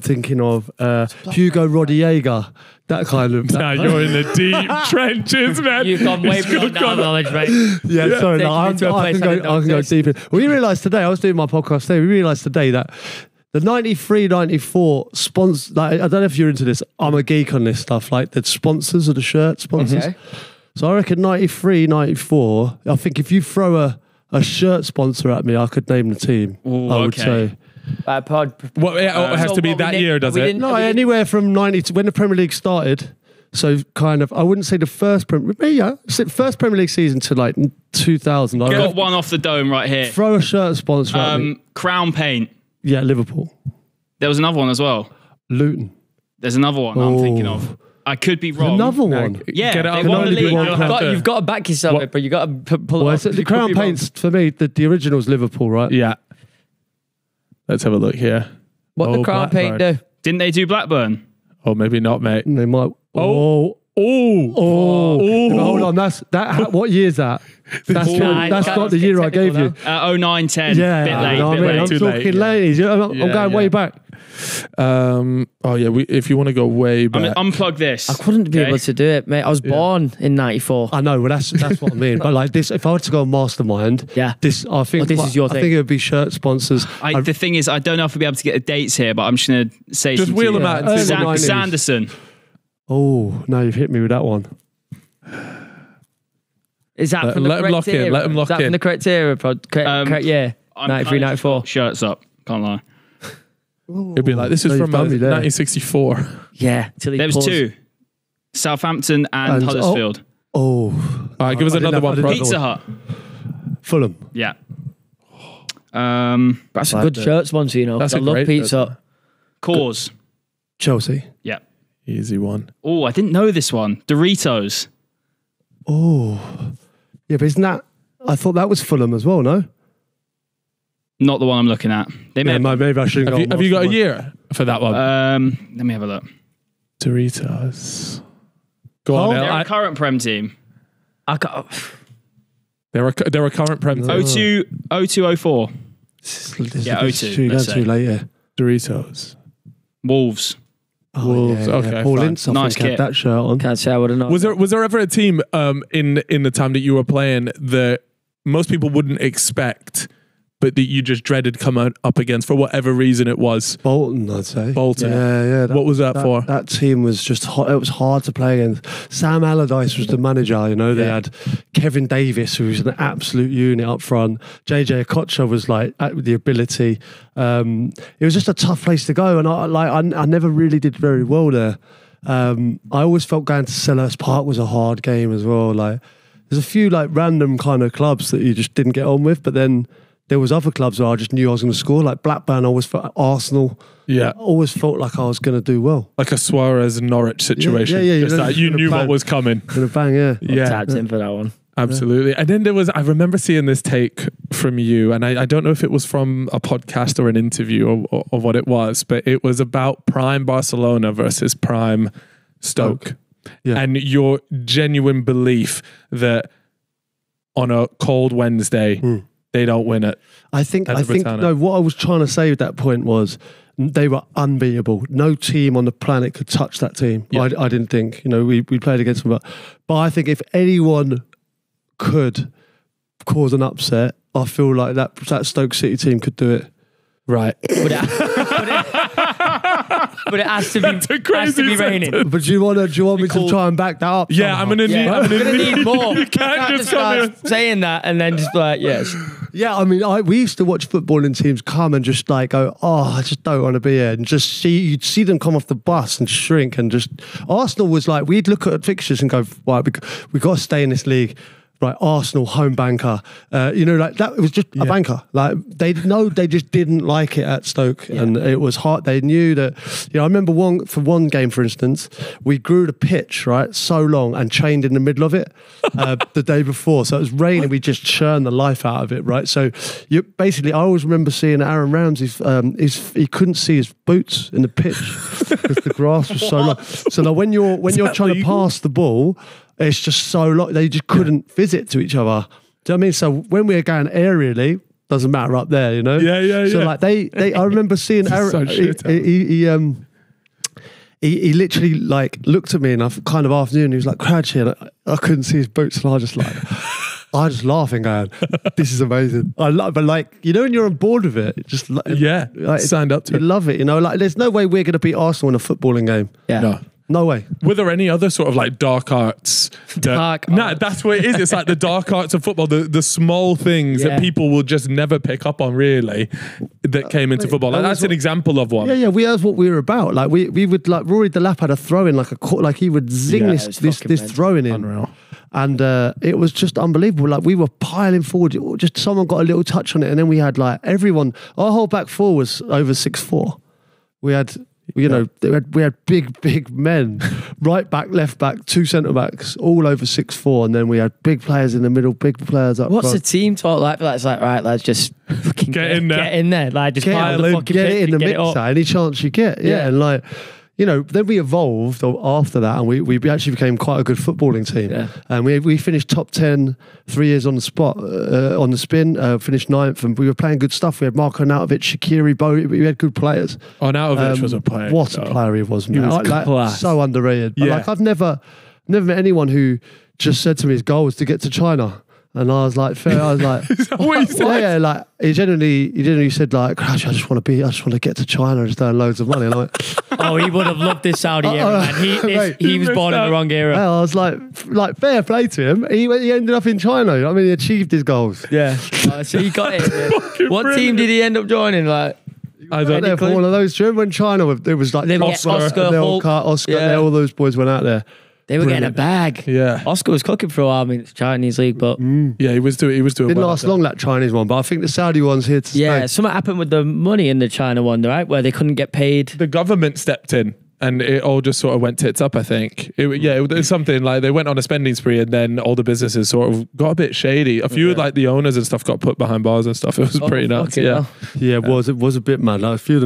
thinking of Hugo Rodallega, that kind of. Now you're in the deep trenches, man. You've gone way beyond our knowledge, mate. Yeah, sorry, I can go deep in. We realised today, I was doing my podcast today, we realised today that the 93-94 sponsor, like, I don't know if you're into this, I'm a geek on this stuff, like the sponsors of the shirt sponsors. Okay. So I reckon 93-94, I think if you throw a shirt sponsor at me, I could name the team. Ooh, I would say. It has to be that year, does it? No, anywhere from 90 to when the Premier League started. So kind of, I wouldn't say the first Premier League season to like 2000. I got one off the dome right here. Throw a shirt sponsor at me. Crown Paint. Yeah, Liverpool. There was another one as well. Luton. There's another one I'm thinking of. I could be wrong. Another one. Yeah, they won the league. You've got to back yourself, but you got to pull it off. The Crown Paints, for me, the original's Liverpool, right? Yeah. Let's have a look here. What the Crown Paint do? Didn't they do Blackburn? Oh, maybe not, mate. They might. Hold on, what year is that? That's not the year I gave you. 09-10. Yeah, bit late. I'm talking late. I'm going way back. If you want to go way back, unplug this. I couldn't be able to do it, mate. I was born in '94. I know, well, that's what I mean. But like this, if I were to go on Mastermind, this is your thing. I think it would be shirt sponsors. The thing is, I don't know if I'll be able to get the dates here, but I'm just going to say just wheel them out. Sanderson. Oh, no, you've hit me with that one. Is that from the correct era? Let him lock in. Is that from the correct era? Correct year? 93, 94. Shirts up. Can't lie. It'd be like, this is from 1964. Yeah. There was two. Southampton and Huddersfield. All right, give us another one. Pizza Hut. Fulham. Yeah. That's a good shirt sponsor, you know. I love Pizza. Cause. Chelsea. Yeah. Easy one. Oh, I didn't know this one. Doritos. Oh. Yeah, but isn't that... I thought that was Fulham as well, no? Not the one I'm looking at. Maybe I shouldn't have you got a year for that one? Let me have a look. Doritos. Go on, they're a current Prem team. They're a current Prem team. 0204. Yeah, 02. That's too late, yeah. Doritos. Wolves. Wolves. Yeah, okay. Paul Ince, nice had that shirt on. Can't say I would have known. Was there ever a team in the time that you were playing that most people wouldn't expect, but that you just dreaded coming up against for whatever reason it was? Bolton, I'd say. Bolton. Yeah. What was that for? That team was just hot. It was hard to play against. Sam Allardyce was the manager, you know. They had Kevin Davis, who was an absolute unit up front. JJ Okocha was like with the ability. It was just a tough place to go, and I never really did very well there. I always felt going to Selhurst Park was a hard game as well. Like there's a few like random kind of clubs that you just didn't get on with, but then there was other clubs where I just knew I was going to score. Like Blackburn, I always felt Arsenal. Yeah, I always felt like I was going to do well. Like a Suarez Norwich situation. Yeah. Just that you knew what was coming. Gonna bang, yeah. Tapped in for that one. Absolutely. And then I remember seeing this take from you, and I don't know if it was from a podcast or an interview or what it was, but it was about Prime Barcelona versus Prime Stoke. Yeah. And your genuine belief that on a cold Wednesday, they don't win it. I think no, what I was trying to say at that point was they were unbeatable. No team on the planet could touch that team. Yeah. I didn't think. You know, we played against them, but I think if anyone could cause an upset, I feel like that Stoke City team could do it. Right. But it has to be raining. But do you want me to try and back that up? Yeah, somehow? I'm gonna need more. You can't just start saying that and then just be like, yes. Yeah, I mean, we used to watch footballing teams come and just like go, I just don't want to be here, and just you'd see them come off the bus and shrink, and just Arsenal was like, we'd look at fixtures and go, right, we got to stay in this league. Right, Arsenal home banker, like that. It was just a banker. Like they just didn't like it at Stoke, and it was hard. They knew that. I remember one game, for instance, we grew the pitch right so long and trained in the middle of it the day before. So it was raining. We just churned the life out of it. Right. So I always remember seeing Aaron Ramsey. He couldn't see his boots in the pitch because the grass was so long. So now when you're trying to pass the ball, it's just so long. They just couldn't visit to each other. Do you know what I mean? So when we were going aerially, doesn't matter up there, you know? Yeah. So like I remember seeing Aaron, he literally like looked at me and I kind of afternoon, he was like Crouchy, and I couldn't see his boots, and I was just laughing going, this is amazing. But like, when you're on board with it, just signed up to it. You love it, like there's no way we're going to beat Arsenal in a footballing game. Yeah. No way. Were there any other sort of like dark arts? That's what it is. It's like the dark arts of football, the small things that people will just never pick up on, really, that came into football. Like, that's an example of one. Yeah. That's what we were about. Like we would like Rory Delap had a throw in like he would zing this throwing in. Unreal. And it was just unbelievable. Like we were piling forward. Just someone got a little touch on it, and then we had like everyone. Our whole back four was over 6'4". We had. We had big men, right back, left back, 2 centre backs, all over 6'4", and then we had big players in the middle, big players up front. What's the team talk like? It's like, right, lads, just fucking get in there. Like, just get in the mixer, any chance you get. Yeah, and like, then we evolved after that, and we actually became quite a good footballing team. Yeah. And we finished top 10 3 years on the spot, on the spin, finished 9th, and we were playing good stuff. We had Marko Nautovic, Shaqiri, Bo. We had good players. Oh, Nautovic was a player. What a player he was, man. He was class. So underrated. Yeah. Like, I've never met anyone who just said to me his goal was to get to China. And I was like, fair. I was like, Is that what he said? yeah, like he genuinely said like, Crouchy, I just want to get to China and just earn loads of money. And I'm like, oh, he would have loved this Saudi era, man. He was born in the wrong era. I was like fair play to him. He ended up in China. I mean, he achieved his goals. Yeah. So he got it. What team did he end up joining? Like, I don't know for one of those. Do you remember when China? It was like Oscar, Oscar. All those boys went out there. They were getting a bag. Yeah. Oscar was cooking for a while. I mean, it's Chinese league, but yeah, he was doing. Didn't last long, that Chinese one, but I think the Saudi one's here to stay. Yeah, something happened with the money in the China one, right? Where they couldn't get paid. The government stepped in, and it all just sort of went tits up. I think. It was something like they went on a spending spree, and then all the businesses sort of got a bit shady. A few like the owners and stuff got put behind bars and stuff. It was pretty nuts. Yeah. Yeah, it was a bit mad. Like, a few of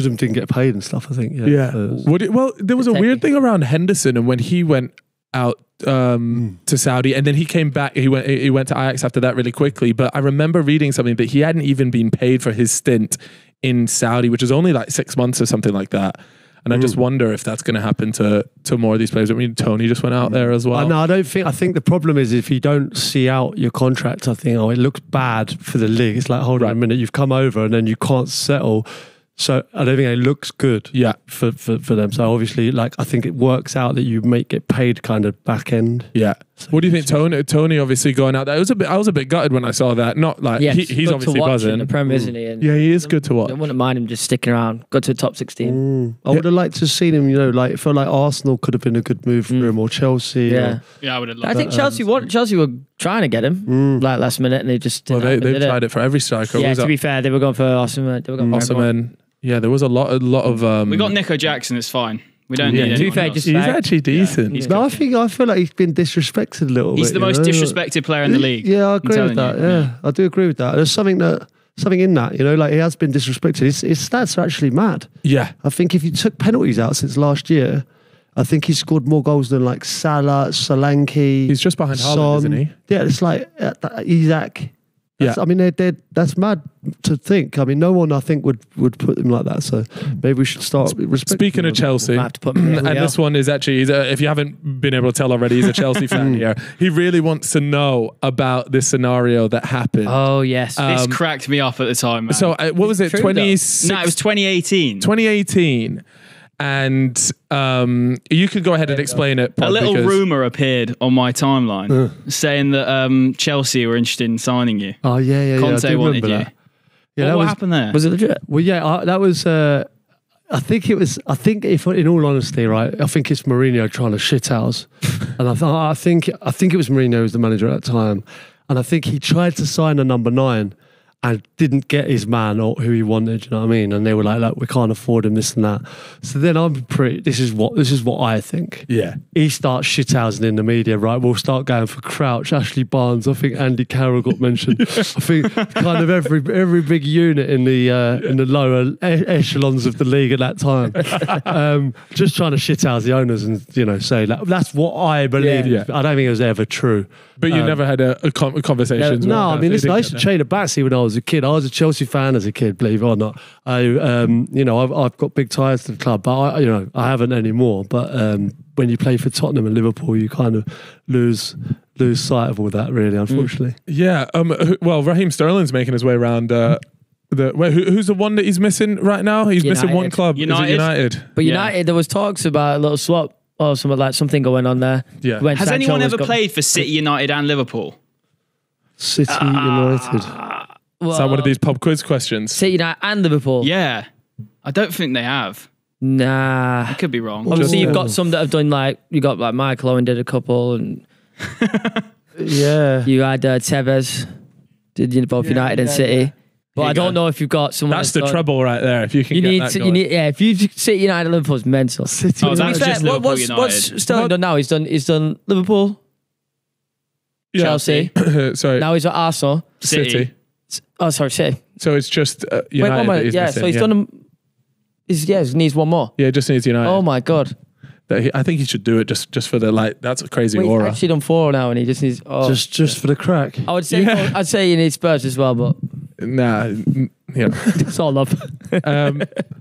them didn't get paid and stuff, I think. Yeah. Well, there was a weird thing around Henderson, and when he went out to Saudi, and then he came back. He went to Ajax after that really quickly. But I remember reading something that he hadn't even been paid for his stint in Saudi, which was only like 6 months or something like that. And I just wonder if that's going to happen to more of these players. I mean, Tony just went out there as well. No, I think the problem is if you don't see out your contract, I think, it looks bad for the league. It's like, hold on a minute, you've come over and then you can't settle. So I don't think it looks good for them. So obviously, like, I think it works out that you get paid kind of back end. Yeah. So what do you think, Tony obviously going out there? I was a bit gutted when I saw that. Not like he's obviously buzzing. In the Premier, isn't he? And he is good to watch. I wouldn't mind him just sticking around. Got to the top 16. I would have liked to have seen him. I feel like Arsenal could have been a good move for him, or Chelsea. Yeah, I would have loved. I think Chelsea were trying to get him like last minute, and they just didn't. They've tried it for every striker. Yeah, to be fair, they were going for Osimhen. They were going for Osimhen. Yeah, there was a lot of. We got Nico Jackson. It's fine. We don't need to be fair, he's actually decent. Yeah. I feel like he's been disrespected a little bit. He's the most disrespected player in the league. Yeah, I agree with that. Yeah, I do agree with that. There's something in that, like, he has been disrespected. His stats are actually mad. Yeah. I think if you took penalties out since last year, I think he's scored more goals than like Salah, Solanke. He's just behind Haaland, isn't he? Yeah, it's like Isaac. I mean, that's mad to think. I mean, no one, I think, would put him like that. So maybe we should start respecting. Speaking of Chelsea, have to put him and this one is actually, if you haven't been able to tell already, he's a Chelsea fan here. He really wants to know about this scenario that happened. Oh, yes. This cracked me up at the time, man. So what was it? 2016? No, it was 2018. 2018. And you could go ahead and explain it. A little rumour appeared on my timeline saying that Chelsea were interested in signing you. Oh, yeah. Conte wanted you. That. Yeah, what happened there? Was it legit? Well, yeah, that was... I think if in all honesty, right, I think it's Mourinho trying to shit house. And I think it was Mourinho who was the manager at the time. And I think he tried to sign a number 9 and didn't get his man or who he wanted, you know what I mean? And they were like, look, we can't afford him, this and that. So then this is what I think. Yeah. He starts shithousing in the media, right? We'll start going for Crouch, Ashley Barnes. I think Andy Carroll got mentioned. I think kind of every big unit in the lower echelons of the league at that time. Just trying to shithouse the owners and, say that's what I believe. Yeah. I don't think it was ever true. But you never had a conversation. No, I mean, listen, I used to train at Batsy when I was a kid. I was a Chelsea fan as a kid, believe it or not. I've got big ties to the club, but I haven't anymore. But when you play for Tottenham and Liverpool, you kind of lose sight of all that, really, unfortunately. Yeah. Well, Raheem Sterling's making his way around. Who's the one that he's missing right now? He's missing one club. United. But United, there was talks about a little swap. Or something going on there. Yeah. Has anyone ever played for City, United and Liverpool? City, United. Is that one of these pub quiz questions? City, United and Liverpool. Yeah. I don't think they have. Nah. I could be wrong. Obviously, you've got some that have done you got like Michael Owen did a couple and... Yeah. You had Tevez, did both United and City. But I don't know if you've got someone. That's the trouble right there. If you can if you City, United, and Liverpool's mental. City. That's just Liverpool, what's Sterling done now? He's done Liverpool, Chelsea. Sorry. Now he's at Arsenal. City. Oh, sorry, City. So it's just United. So he's done. He needs one more. Yeah, just needs United. Oh my God. I think he should do it just for the like. That's a crazy aura. He's actually done 4 now, and he just needs just for the crack. I would say I'd say he needs Spurs as well, but nah, yeah, it's all love.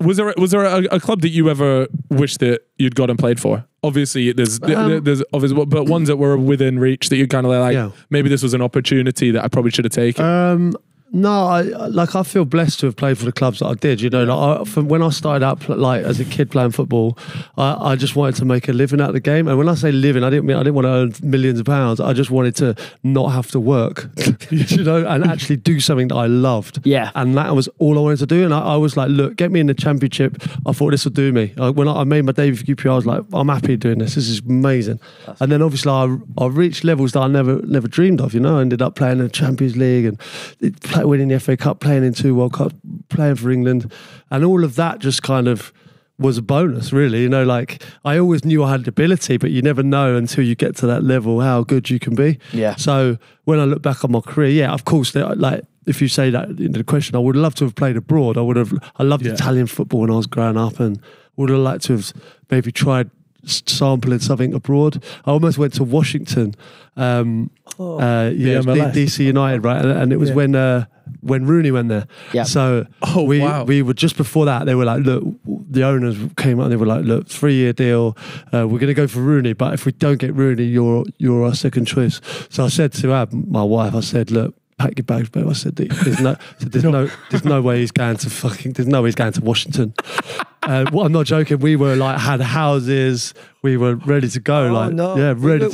Was there a club that you ever wished that you'd got and played for? Obviously, there's obviously, but ones that were within reach that you kind of like. Maybe this was an opportunity that I probably should have taken. No, I feel blessed to have played for the clubs that I did. You know, from when I started out as a kid playing football, I just wanted to make a living out of the game. And when I say living, I didn't want to earn millions of pounds. I just wanted to not have to work, you know, and actually do something that I loved. Yeah, and that was all I wanted to do. And I was like, look, get me in the Championship. I thought this would do me. When I made my debut for QPR, I was like, I'm happy doing this. This is amazing. And then obviously I reached levels that I never dreamed of. You know, I ended up playing in the Champions League and winning the FA Cup, playing in 2 World Cups, playing for England, and all of that just kind of was a bonus, really. You know, like I always knew I had the ability, but you never know until you get to that level how good you can be. Yeah. So when I look back on my career, yeah, of course, like if you say that in the question, I would love to have played abroad. I loved Italian football when I was growing up, and would have liked to have maybe tried sampling something abroad. I almost went to Washington, DC United, right? And it was when Rooney went there. Yeah. So we were just before that. They were like, look, the owners came out and they were like, look, 3-year deal. We're going to go for Rooney, but if we don't get Rooney, you're our second choice. So I said to my wife, I said, look, pack your bags, babe. I said, there's no way he's going to Washington. Well, I'm not joking. We were like, had houses. We were ready to go. Were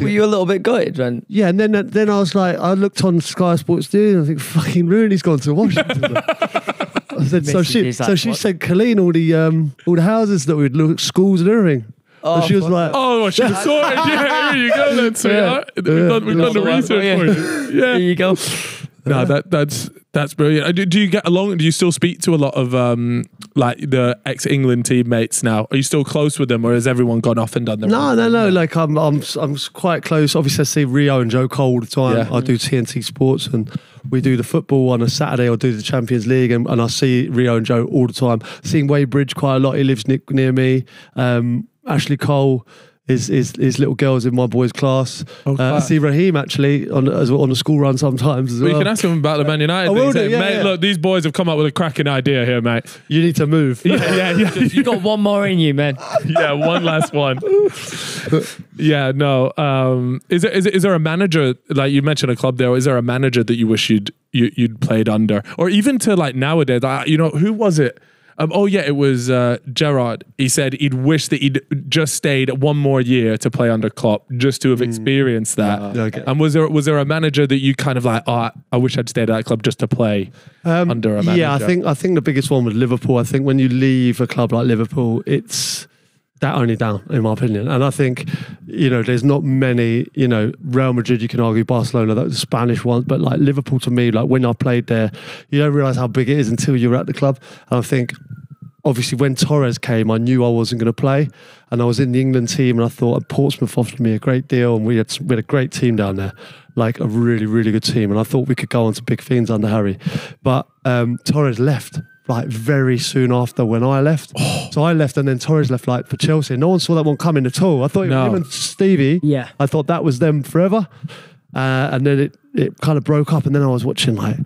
you a little bit gutted, then? Yeah, and then I was like, I looked on Sky Sports News and I think, fucking Rooney's gone to Washington. I said, so she sent Colleen all the houses that we'd look at, schools and everything. Oh, and she was like, "Oh, she was sorted. Yeah, here you go, then, sweetheart. We've done the research for you. Yeah, here you go." No, that's brilliant. Do you get along? Do you still speak to a lot of like the ex-England teammates now? Are you still close with them, or has everyone gone off and done their own? No. Like I'm quite close. Obviously, I see Rio and Joe Cole all the time. Yeah. I do TNT Sports, and we do the football on a Saturday. I'll do the Champions League, and I see Rio and Joe all the time. Seeing Weybridge quite a lot. He lives near me. Ashley Cole. His little girls in my boys' class. I see Raheem actually on the school run sometimes as well. You can ask him about the Man United thing. Mate, look, these boys have come up with a cracking idea here, mate. You need to move. Yeah. You got one more in you, man. Yeah, one last one. Yeah, no. Is there a manager, like you mentioned a club there? Is there a manager that you wish you'd played under, or even to like nowadays? Who was it? It was Gerrard. He said he'd wish that he'd just stayed one more year to play under Klopp, just to have experienced that. Okay. And was there a manager that you kind of like, I wish I'd stayed at that club just to play under a manager? Yeah, I think the biggest one was Liverpool. I think when you leave a club like Liverpool, it's that only down, in my opinion. And I think, there's not many, Real Madrid, you can argue, Barcelona, that was the Spanish ones, but like Liverpool to me, like when I played there, you don't realise how big it is until you're at the club. And I think, obviously, when Torres came, I knew I wasn't going to play. And I was in the England team, and I thought Portsmouth offered me a great deal, and we had a great team down there, like a really, really good team. And I thought we could go on to big things under Harry. But Torres left like very soon after when I left. So I left, and then Torres left like for Chelsea. No one saw that one coming at all. I thought him and Stevie, I thought that was them forever. And then it kind of broke up, and then I was watching like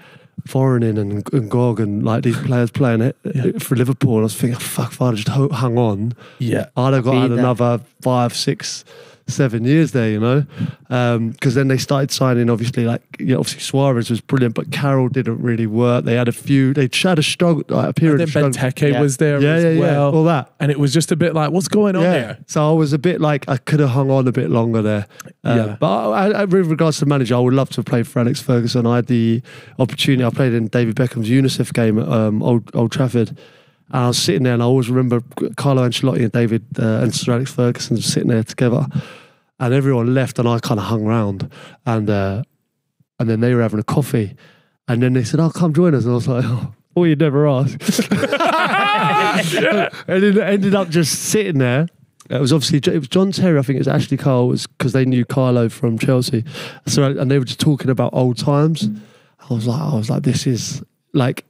Foreigning and Gog and like these players playing it for Liverpool. And I was thinking, fuck, if I'd just hung on, I'd have got another 5, 6, 7 years there, because then they started signing, obviously, obviously Suarez was brilliant, but Carroll didn't really work. They had a struggle, like a period of struggle. Benteke was there as well. All that. And it was just a bit like, what's going on here? So I was a bit like, I could have hung on a bit longer there. But with regards to manager, I would love to have played for Alex Ferguson. I had the opportunity, I played in David Beckham's UNICEF game at Old Trafford. And I was sitting there, and I always remember Carlo Ancelotti and David and Sir Alex Ferguson sitting there together. And everyone left, and I kind of hung around. And then they were having a coffee. And then they said, come join us. And I was like, well, you'd never ask. And it ended up just sitting there. It was John Terry, I think it was Ashley Cole, because they knew Carlo from Chelsea. And they were just talking about old times. I was like, this is like,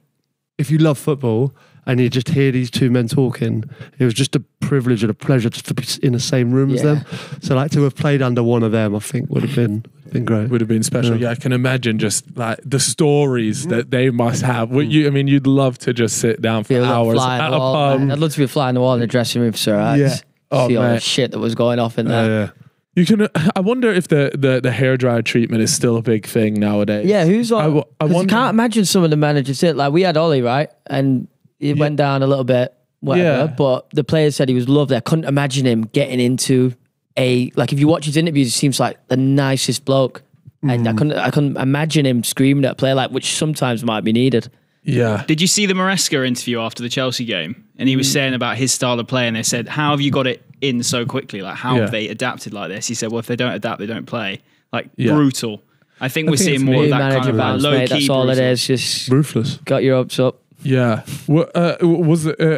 if you love football and you just hear these two men talking. It was just a privilege and a pleasure just to be in the same room as them. So like to have played under one of them, I think would have been great. Would have been special. Yeah, I can imagine just like the stories that they must have. You'd love to just sit down for hours at a pub. I'd love to be a fly on the wall in the dressing room for Sir Alex. See all the shit that was going off in there. You can. I wonder if the hairdryer treatment is still a big thing nowadays. Yeah, who's like? I can't imagine some of the managers did. Like we had Ollie, right, and it went down a little bit, whatever. But the players said he was lovely. I couldn't imagine him getting into like if you watch his interviews, he seems like the nicest bloke, and I couldn't imagine him screaming at a player like, which sometimes might be needed. Yeah. Did you see the Maresca interview after the Chelsea game? And he was saying about his style of play, and they said, "How have you got it in so quickly? Like, how have they adapted like this?" He said, "Well, if they don't adapt, they don't play." Like brutal. I think we're seeing more of that kind of bounce, low key. That's all it is. Just ruthless. Got your hopes up. Yeah.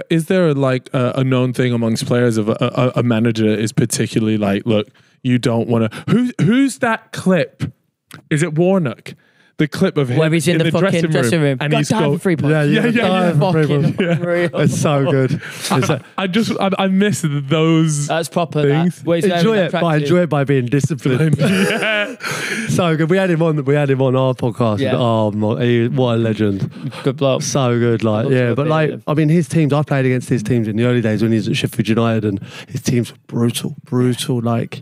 Is there like a known thing amongst players of a manager is particularly like, look, you don't want to. Who's that clip? Is it Warnock? The clip of him where he's in the fucking dressing room and he's going 3 points. It's so good. I miss those. That's proper. Things. Enjoy it by being disciplined. So good. We had him on our podcast. Yeah. What a legend. Good bloke. So good. His teams. I played against his teams in the early days when he was at Sheffield United, and his teams were brutal. Like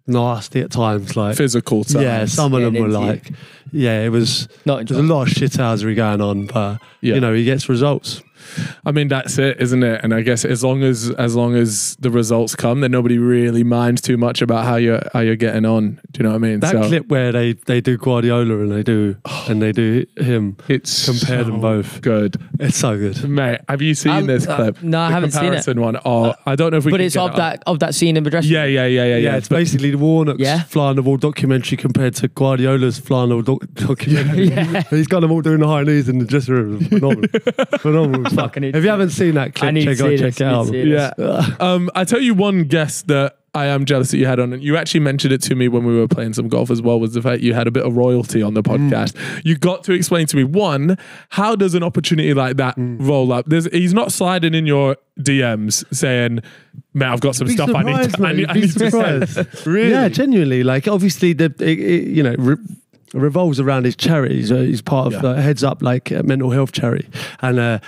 nasty at times, like physical times. Yeah, some of them were like, it was. There's a lot of shithousery going on, but he gets results. I mean, that's it, isn't it? And I guess as long as the results come, then nobody really minds too much about how you're getting on. Do you know what I mean? That clip where they do Guardiola and they do him. It's compare them both. Good. It's so good, mate. Have you seen this clip? No, I haven't seen it. One. Oh, I don't know if we. But it's of that scene in the dressing room. Yeah. It's basically the Warnock's Fly on the Wall documentary compared to Guardiola's Fly on the Wall documentary. He's got them all doing the high knees in the dressing room. Phenomenal. If you haven't seen that clip, check it out. Yeah. I tell you one guest that I am jealous that you had on, and you actually mentioned it to me when we were playing some golf as well, was the fact you had a bit of royalty on the podcast. You got to explain to me, one, how does an opportunity like that roll up? He's not sliding in your DMs saying, "Man, I've got some stuff I need to say." Really? Yeah, genuinely. Like, obviously, revolves around his charity. He's part of heads up like a mental health charity, and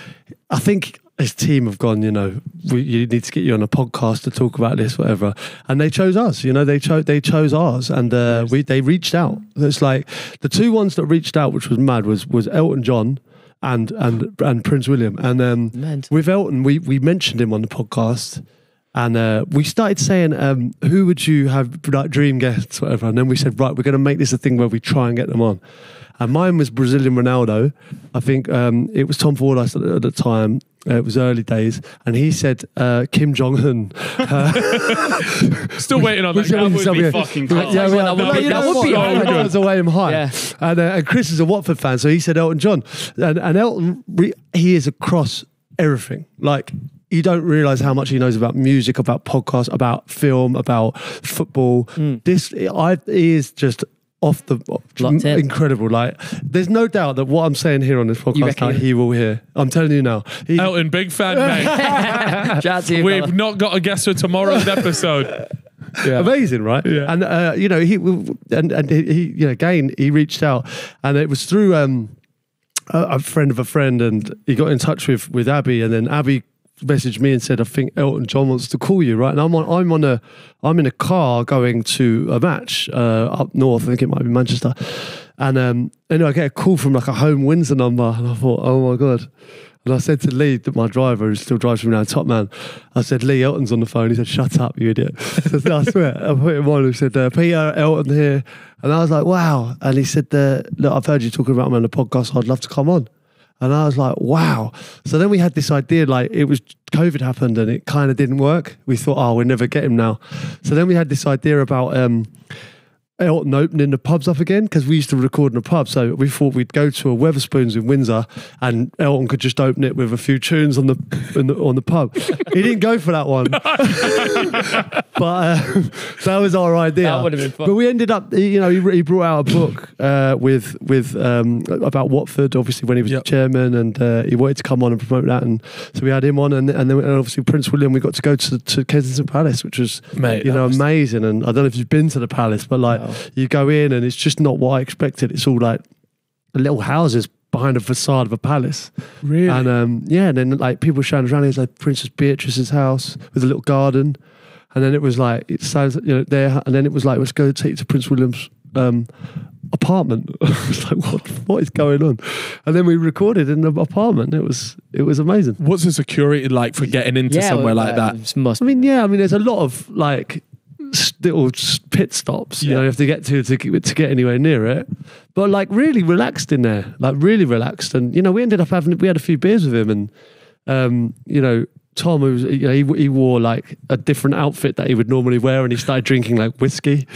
I think his team have gone, you need to get you on a podcast to talk about this, whatever. And they chose us. They chose ours, and they reached out. It's like the two ones that reached out, which was mad, was Elton John and Prince William. And with Elton, we mentioned him on the podcast. And we started saying, who would you have, like, dream guests, whatever. And then we said, right, we're going to make this a thing where we try and get them on. And mine was Brazilian Ronaldo. I think it was Tom Fordyce at the time. It was early days. And he said Kim Jong-un. Still waiting on that. That would be fucking cool. That would be that was away him high. Yeah. And Chris is a Watford fan, so he said Elton John. And Elton, he is across everything. Like, you don't realise how much he knows about music, about podcasts, about film, about football. He is just off the incredible. Like, there's no doubt that what I'm saying here on this podcast, he will hear. I'm telling you now. Elton, big fan, mate. We've not got a guest for tomorrow's episode. Yeah. Amazing, right? Yeah. And he again, he reached out, and it was through a friend of a friend, and he got in touch with Abby, and then Abby messaged me and said, "I think Elton John wants to call you," right? And I'm in a car going to a match up north. I think it might be Manchester. And I get a call from like a home Windsor number, and I thought, oh my God. And I said to Lee, that my driver, who still drives me around, top man, I said, "Lee, Elton's on the phone." He said, "Shut up, you idiot." I swear, I put him on. He said, "Peter, Elton here." And I was like, wow. And he said, "Look, I've heard you talking about him on the podcast. I'd love to come on." And I was like, wow. So then we had this idea, like, it was COVID happened and it kind of didn't work. We thought, we'll never get him now. So then we had this idea about Elton opening the pubs up again, because we used to record in a pub, so we thought we'd go to a Wetherspoons in Windsor and Elton could just open it with a few tunes on the pub. He didn't go for that one. But that was our idea. That would have been fun. But we ended up, he brought out a book with about Watford, obviously, when he was chairman, and he wanted to come on and promote that, and so we had him on, and then obviously Prince William, we got to go to Kensington Palace, which was amazing. And I don't know if you've been to the Palace, but like you go in and it's just not what I expected. It's all like little houses behind a facade of a palace. Really? And and then like people showing us around. It was like Princess Beatrice's house with a little garden. And then it was like, it sounds, there, and then it was like, let's go take you to Prince William's apartment. I was like, what is going on? And then we recorded in the apartment. It was amazing. What's the security like for getting into somewhere like that? There's a lot of like little pit stops you have to get to get anywhere near it, but like really relaxed in there, like really relaxed. And we ended up we had a few beers with him, and Tom, who was, he wore like a different outfit that he would normally wear, and he started drinking like whiskey.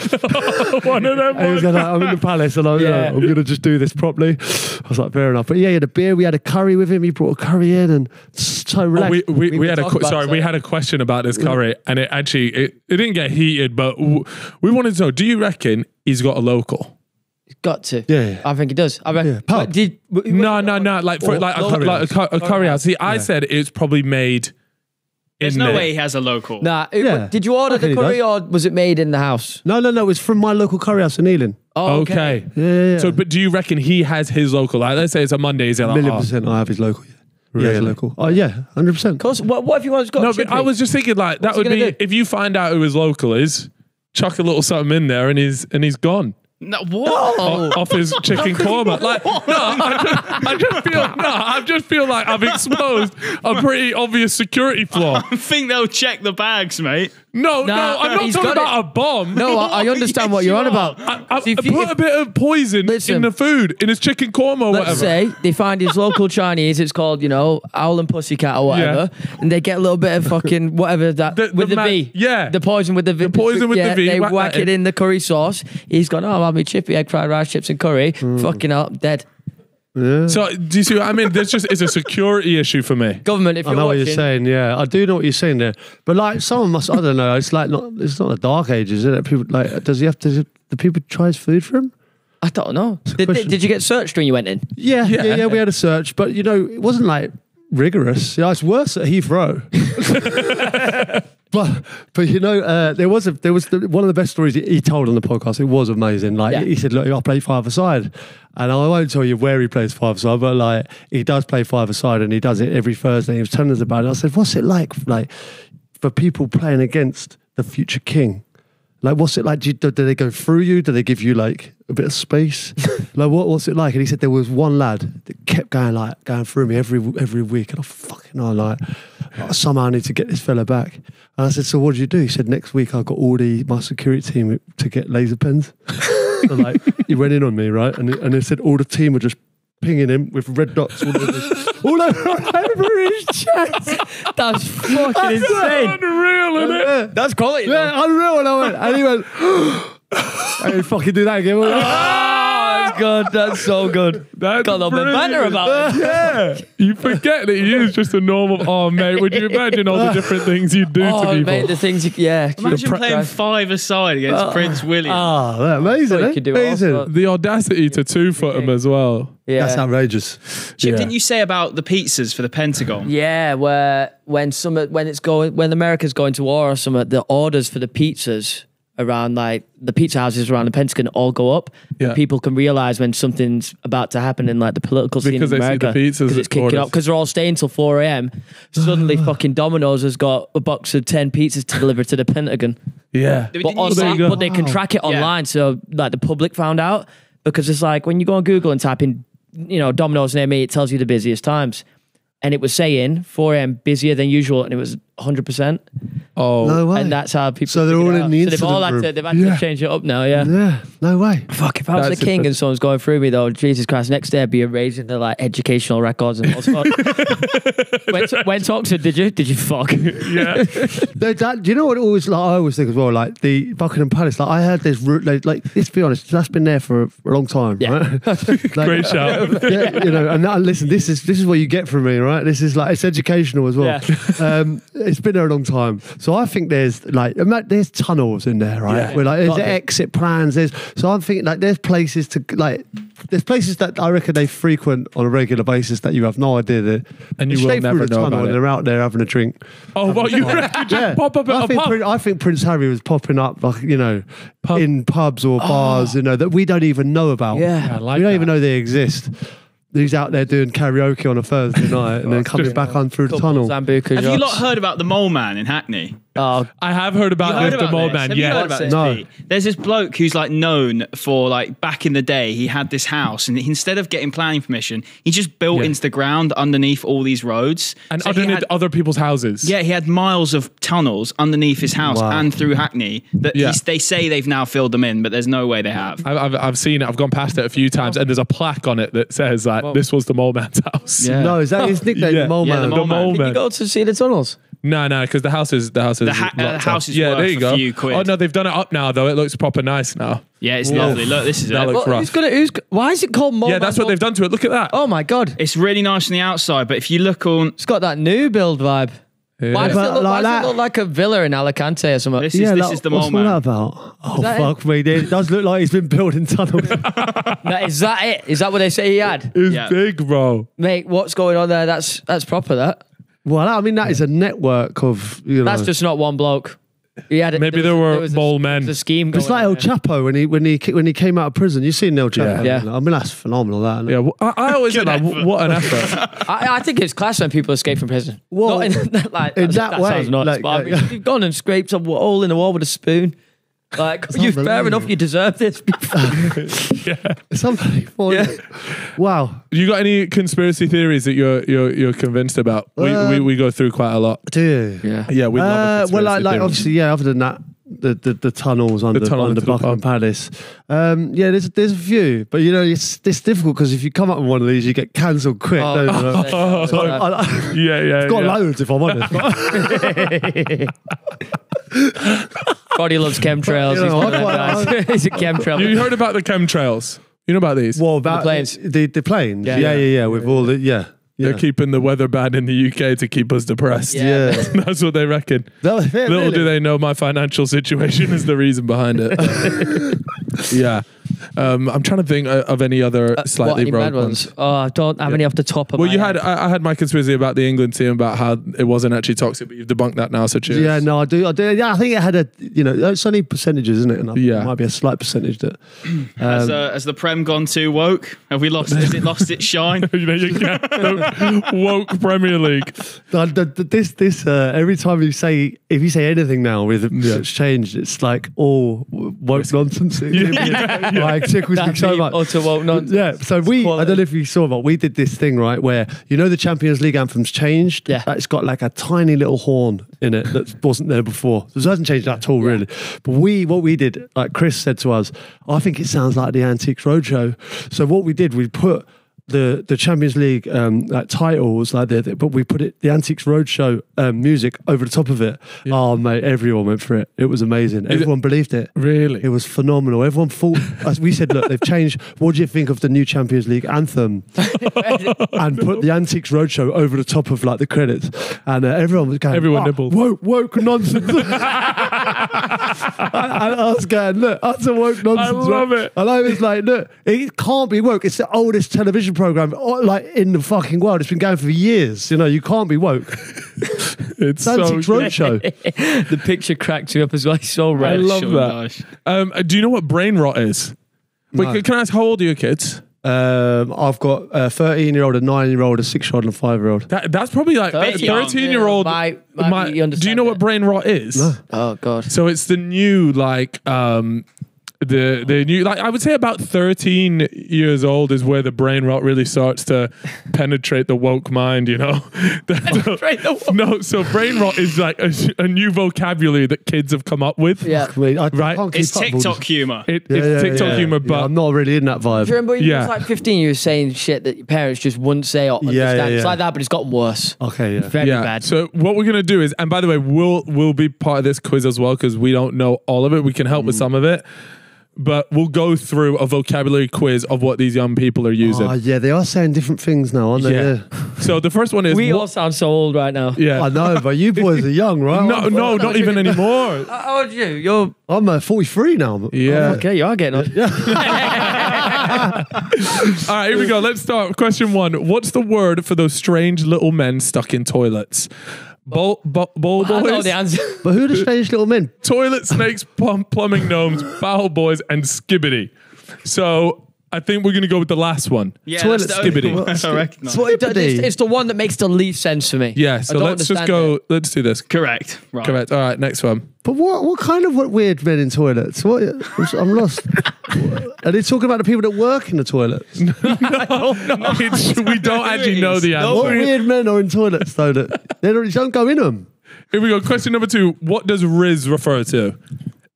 One of them. And he was like, I'm in the Palace, and I'm going to just do this properly. I was like, fair enough. But he had a beer. We had a curry with him. He brought a curry in, and so relaxed. We had a question about this curry, and it didn't get heated, but we wanted to know: do you reckon he's got a local? Got to. Yeah. I think he does. I reckon. No. Like a curry house. See, I said it's probably made. There's no way he has a local. Nah. Did you order the curry or was it made in the house? No. It was from my local curry house in Ealing. Oh, okay. Yeah. So, but do you reckon he has his local? Like, let's say it's a Monday. Is it like, 1,000,000% I have his local. Really? Yeah, his local. Oh yeah, 100%. Of course. What if you want to go? No, but I was just thinking like that would be if you find out who his local is, chuck a little something in there, and he's gone. No, what? Off his chicken korma. Like, I just feel like I've exposed a pretty obvious security flaw. I think they'll check the bags, mate. No, I'm not talking about a bomb. No, I understand what you're on about. I put a bit of poison in the food, in his chicken korma or whatever. Let's say they find his local Chinese, it's called, Owl and Pussycat or whatever, and they get a little bit of fucking whatever that, with the V. Yeah. The poison with the V. The poison with the V. They whack it in the curry sauce. He's gone, I'll have me chippy egg fried rice, chips and curry. Fucking hell, dead. Yeah. So do you see what I mean? It's a security issue for me. Government, if you're I know watching, what you're saying. Yeah, I do know what you're saying there. But like, someone must. I don't know. It's like it's not the dark ages, is it? People like. Does he have to? Do people try his food for him? I don't know. Did you get searched when you went in? Yeah. We had a search, but it wasn't like rigorous. It's worse at Heathrow. But there was one of the best stories he told on the podcast. It was amazing. Like he said, look, I play five-a-side, and I won't tell you where he plays five-a-side, but like he does play five-a-side, and he does it every Thursday. He was telling us about it. I said, what's it like for people playing against the future king? Like, what's it like? Do they go through you? Do they give you like a bit of space? Like, what's it like? And he said there was one lad that kept going through me every week, and I fucking somehow I need to get this fella back. And I said, so what did you do? He said, next week I got my security team to get laser pens. So like, he went in on me, right? And they said all the team were just pinging him with red dots all over his chest. That's fucking insane. Unreal, isn't it? That's quality. Yeah, unreal. And he went, I didn't fucking do that again. That's good. That's so good. That's got a little bit better about it. Yeah. You forget that he is just a normal. Oh, mate, would you imagine all the different things you do to people? Mate, the things Imagine playing five-a-side against Prince William. Amazing. Amazing. The audacity to two-foot him as well. Yeah. That's outrageous. Chip, didn't you say about the pizzas for the Pentagon? Yeah, where when America's going to war or something, the orders for the pizzas around like the pizza houses around the Pentagon all go up. Yeah. People can realize when something's about to happen in like the political scene in America because it's kicking up, because they're all staying till 4 a.m. Suddenly fucking Domino's has got a box of 10 pizzas to deliver to the Pentagon. Yeah. But they can track it online, so like the public found out, because it's like when you go on Google and type in Domino's near me, it tells you the busiest times, and it was saying 4 a.m. busier than usual, and it was 100%. Oh, no way. And that's how people. So they're all in the incident they've all had room. to, they've had to change it up now. Yeah. Yeah, no way. Fuck, if I was the king and someone's going through me though, Jesus Christ, next day I'd be erasing the like educational records and all sorts. Went to Oxford, did you fuck? Yeah. Do you know what it always like? I always think as well, like the Buckingham Palace. Like I heard this route. Like let's be honest, that's been there for a long time, right? Like, Great shout. Yeah, you know. And listen, this is what you get from me, right? This is like it's educational as well. Yeah. It's been there a long time, so I think there's tunnels in there, right? Yeah. Where like there's exit plans. So I'm thinking like there's places that I reckon they frequent on a regular basis that you have no idea that. And you will never know about it. They're out there having a drink. Oh, well, you reckon just pop up at a pub? I think Prince Harry was popping up, like, you know, in pubs or bars, you know, that we don't even know about. Yeah. I like we don't that. even know they exist. He's out there doing karaoke on a Thursday night and then coming back on through the tunnel. Have you lot heard about the Mole Man in Hackney? Oh, I have heard about the Mole Man. Have you heard about this, No. Pete? There's this bloke who's like known for like back in the day. He had this house, and instead of getting planning permission, he just built into the ground underneath all these roads And So underneath other people's houses. Yeah, he had miles of tunnels underneath his house and through Hackney. That they say they've now filled them in, but there's no way they have. I've seen it. I've gone past it a few times, and there's a plaque on it that says like this was the Mole Man's house. Yeah. No, is that his nickname? Yeah. The Mole Yeah, Man? the Mole Man. did you go to see the tunnels? No, because the house is The house is yeah, worth there you go. a few quid. Oh no, they've done it up now though. It looks proper nice now. Yeah, it's lovely. Look, this is That it. looks rough. Why is it called Mole Yeah, that's what they've done to it. Look at that. Oh my God. It's really nice on the outside, but if you look on It's got that new build vibe. Yeah. Why does But it look like why does that- it look like a villa in Alicante or something? this is the Mole what's all Man. that about? Oh, that fuck me. It does look like he's been building tunnels. No, is that it? Is that what they say he had? It's Yeah. big, bro. Mate, what's going on there? That's proper, that. Well, I mean, that is a network of, you know. That's just not one bloke. He had Maybe there were mole men. The scheme. It's going like El on there. Chapo when he came out of prison. You've seen El Chapo. Yeah. I mean, that's phenomenal, that. Isn't it? Yeah, I always think like, what an effort. I think it's class when people escape from prison. Well, Not in that, in that way, sounds nuts, like, but I mean, you've gone and scraped a hole in the wall with a spoon. Like, you fair unbelievable. enough, you deserve this. It's unbelievable. Yeah. Wow. You got any conspiracy theories that you're convinced about? We go through quite a lot. Do you? Yeah. Yeah, we love a conspiracy well, like theory. obviously, yeah. Other than that, the tunnels under tunnel into the Buckingham pub. Palace. Yeah, there's a few, but you know, it's difficult because if you come up with one of these, you get cancelled quick. Oh. Don't you? So yeah. I've got loads, if I'm honest. Body loves chemtrails. You know, He's one of them guys. He's a chemtrail. You heard about the chemtrails? You know about these? What about The planes? The planes? Yeah. Yeah. With all the They're keeping the weather bad in the UK to keep us depressed. Yeah. That's what they reckon. Little do they know my financial situation is the reason behind it. Yeah. I'm trying to think of any other slightly any bad broad ones? ones. Oh, I don't have any off the top of Well, my you head. had I had my conspiracy about the England team about how it wasn't actually toxic, but you've debunked that now. So cheers. Yeah, no, I do. Yeah, I think it had it's only percentages, isn't it? And it might be a slight percentage that. Has the Prem gone too woke? Have we lost? Has it lost its shine? You know, you can't woke Premier League. This every time if you say anything now with it's changed, it's like all woke nonsense. Like tickles me so much. Utter woke nonsense. Yeah, so I don't know if you saw, but we did this thing, right, where, you know, the Champions League anthem's changed. Yeah. It's got like a tiny little horn in it that wasn't there before. So it hasn't changed at all, really. But what we did, like Chris said to us, I think it sounds like the Antiques Roadshow. So what we did, we put the Champions League like titles like but we put the Antiques Roadshow music over the top of it. Yeah. Oh mate, everyone went for it. It was amazing. Everyone believed it. Really? It was phenomenal. Everyone thought, as we said, look, they've changed. What do you think of the new Champions League anthem? And put the Antiques Roadshow over the top of like the credits, and everyone was going, nibbled. Woke nonsense. I was going, look, that's a woke nonsense. I love it. And I was like, look, it can't be woke. It's the oldest television program like in the fucking world. It's been going for years. You know, you can't be woke. It's Antiques Roadshow. The picture cracked me up as well. It's so red. I love that. Do you know what Brainrot is? No. Wait, can I ask how old are your kids? I've got a 13-year-old, a 9-year-old, a 6-year-old, and a 5-year-old. That's probably like 13-year-old. You do you know what Brainrot is? No. Oh God. So it's the new like the new, like I would say about 13 years old is where the brain rot really starts to penetrate the woke mind, you know. No, so brain rot is like a new vocabulary that kids have come up with. Yeah, right. It's TikTok humor. It's TikTok humor, but I'm not really in that vibe. Do you remember when you was like 15, you were saying shit that your parents just wouldn't say or understand? It's like that, but it's gotten worse. Okay, yeah. Very bad. So what we're gonna do is, and by the way, we'll be part of this quiz as well because we don't know all of it. We can help with some of it. But we'll go through a vocabulary quiz of what these young people are using. Oh, yeah, they are saying different things now, aren't they? Yeah. So the first one is... We all sound so old right now. Yeah. I know, but you boys are young, right? No, not even anymore. How old are you? I'm 43 now. Yeah. Oh, okay, you are getting on. All right, here we go. Let's start. Question 1. What's the word for those strange little men stuck in toilets? Bowl boys? I know the answer. But who are the strange little men? Toilet snakes, plumbing gnomes, bowel boys, and skibbity. So I think we're going to go with the last one. Yeah, toilet skibbity. I recognise. It's the one that makes the least sense for me. Yeah, so let's just go. Let's do this. Correct. Right. Correct. All right, next one. But what kind of weird men in toilets? I'm lost. Are they talking about the people that work in the toilets? We don't actually know the answer. What weird men are in toilets though that they don't go in them? Here we go. Question number 2. What does Riz refer to?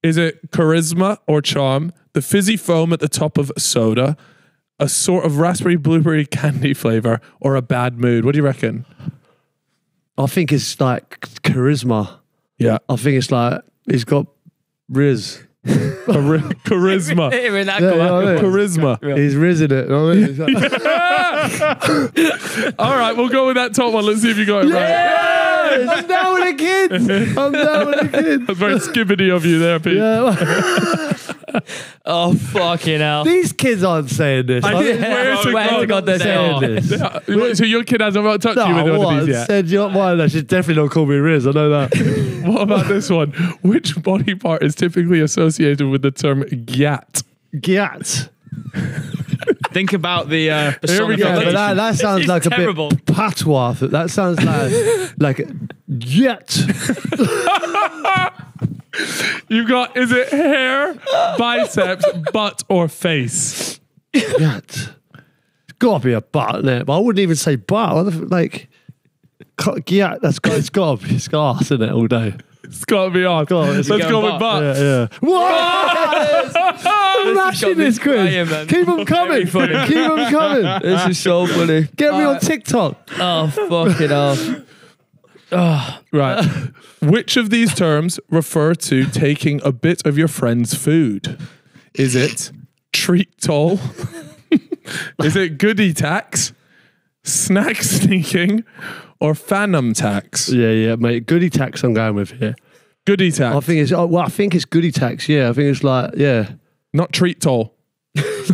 Is it charisma or charm? The fizzy foam at the top of soda? A sort of raspberry blueberry candy flavor? Or a bad mood? What do you reckon? I think it's like charisma. Yeah. I think it's like he's got Riz. Charisma. Charisma. He's rizzing it. You know what I mean? All right, we'll go with that top one. Let's see if you got it right. I'm down with the kids. That's very skibbity of you there, Pete. Yeah. Oh, fucking hell. These kids aren't saying this. I swear to God they're saying this. So your kid hasn't touched you with one of these yet? Said you're one. That should definitely not call me Riz. I know that. What about this one? Which body part is typically associated with the term gyat? Gyat. Think about the Here we go. Yeah, but that sounds like terrible. A bit patois. That sounds like yet. You got, is it hair, biceps, butt, or face? Yet. It's got to be a butt, isn't it? But I wouldn't even say butt. Like, yeah, it's got to be arse, isn't it, all day? It's got to be arse. Let's go with butt. Yeah. What? I'm mashing this quiz. Keep them coming. Keep them coming. This is so funny. Get me on TikTok. Oh, fucking hell. Oh. Right. Which of these terms refer to taking a bit of your friend's food? Is it treat toll? Is it goodie tax? Snack sneaking? Or phantom tax? Yeah, mate. Goodie tax I'm going with here. Goodie tax. I think it's goodie tax. Yeah, I think it's like, yeah. Not treat toll.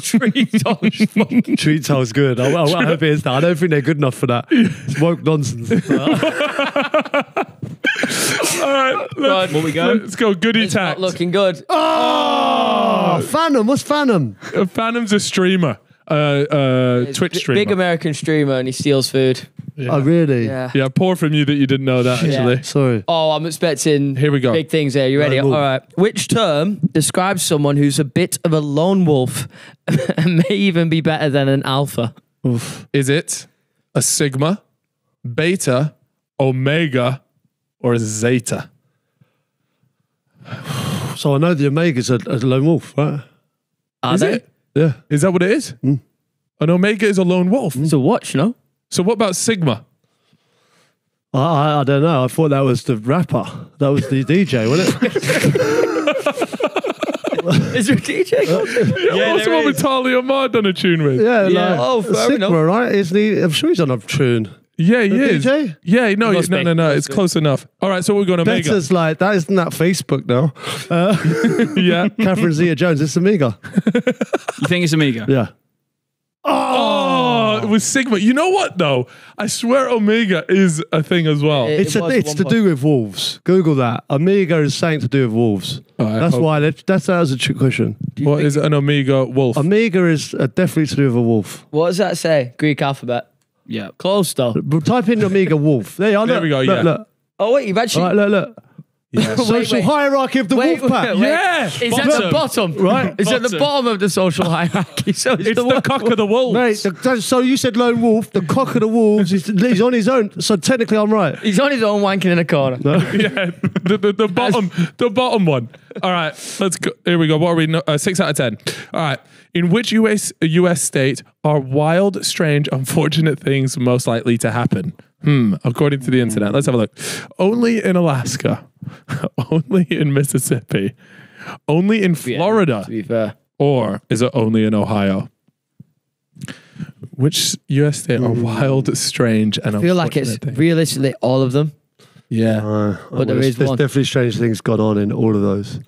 Treat toll. Treat toll's good. I hope it is that. I don't think they're good enough for that. It's woke nonsense. All right. What we go? Let's go goodie It's tax. not looking good. Oh, Phantom. What's Phantom? Phantom's a streamer. Twitch streamer. Big American streamer and he steals food. Yeah. Oh, really? Yeah, poor from you that you didn't know that, actually. Yeah. Sorry. Oh, I'm expecting Here we go. big things here. You ready? Right, All move. right. Which term describes someone who's a bit of a lone wolf and may even be better than an alpha? Oof. Is it a sigma, beta, omega, or a zeta? So I know the Omega's a lone wolf, right? Are Is they? it? Yeah. Is that what it is? An omega is a lone wolf. It's a watch, no? So what about sigma? I don't know. I thought that was the rapper. That was the DJ, wasn't it? Is there a DJ? Yeah, what's the one with Talia Mar done a tune with? Yeah. Yeah. Like, Oh, fair Sigma, enough. right? Isn't he? I'm sure he's on a tune. Yeah, he is. DJ? Yeah, no, Must be. no. It's close enough. All right, so we're going omega. Better's like, that isn't that Facebook now. Yeah. Catherine Zeta-Jones, it's Amiga. You think it's Amiga? Yeah. Oh, it was sigma. You know what though? I swear omega is a thing as well. It's to do with wolves. Google that. Amiga is something to do with wolves. Oh, I That's hope- why. That was a trick question. What is an omega wolf? Amiga is definitely to do with a wolf. What does that say? Greek alphabet. Yeah. Close though. But type in Amiga wolf. There you are. There Look, we go, Look, yeah. look. Oh wait, you've actually. All right, look. Social hierarchy of the wolf pack. Yeah. Is at the bottom, right? Is at the bottom of the social hierarchy. So It's the cock of the wolves. Mate, so you said lone wolf. The cock of the wolves. He's on his own. So technically, I'm right. He's on his own wanking in a corner. Yeah, the bottom one. All right, let's go. Here we go. What are we? 6 out of 10. All right. In which US state are wild, strange, unfortunate things most likely to happen? According to the internet. Let's have a look. Only in Alaska. Only in Mississippi. Only in Florida. To be fair. Or is it only in Ohio? Which US state are wild, strange, and I feel like it's realistically all of them. Yeah. But there's definitely strange things gone on in all of those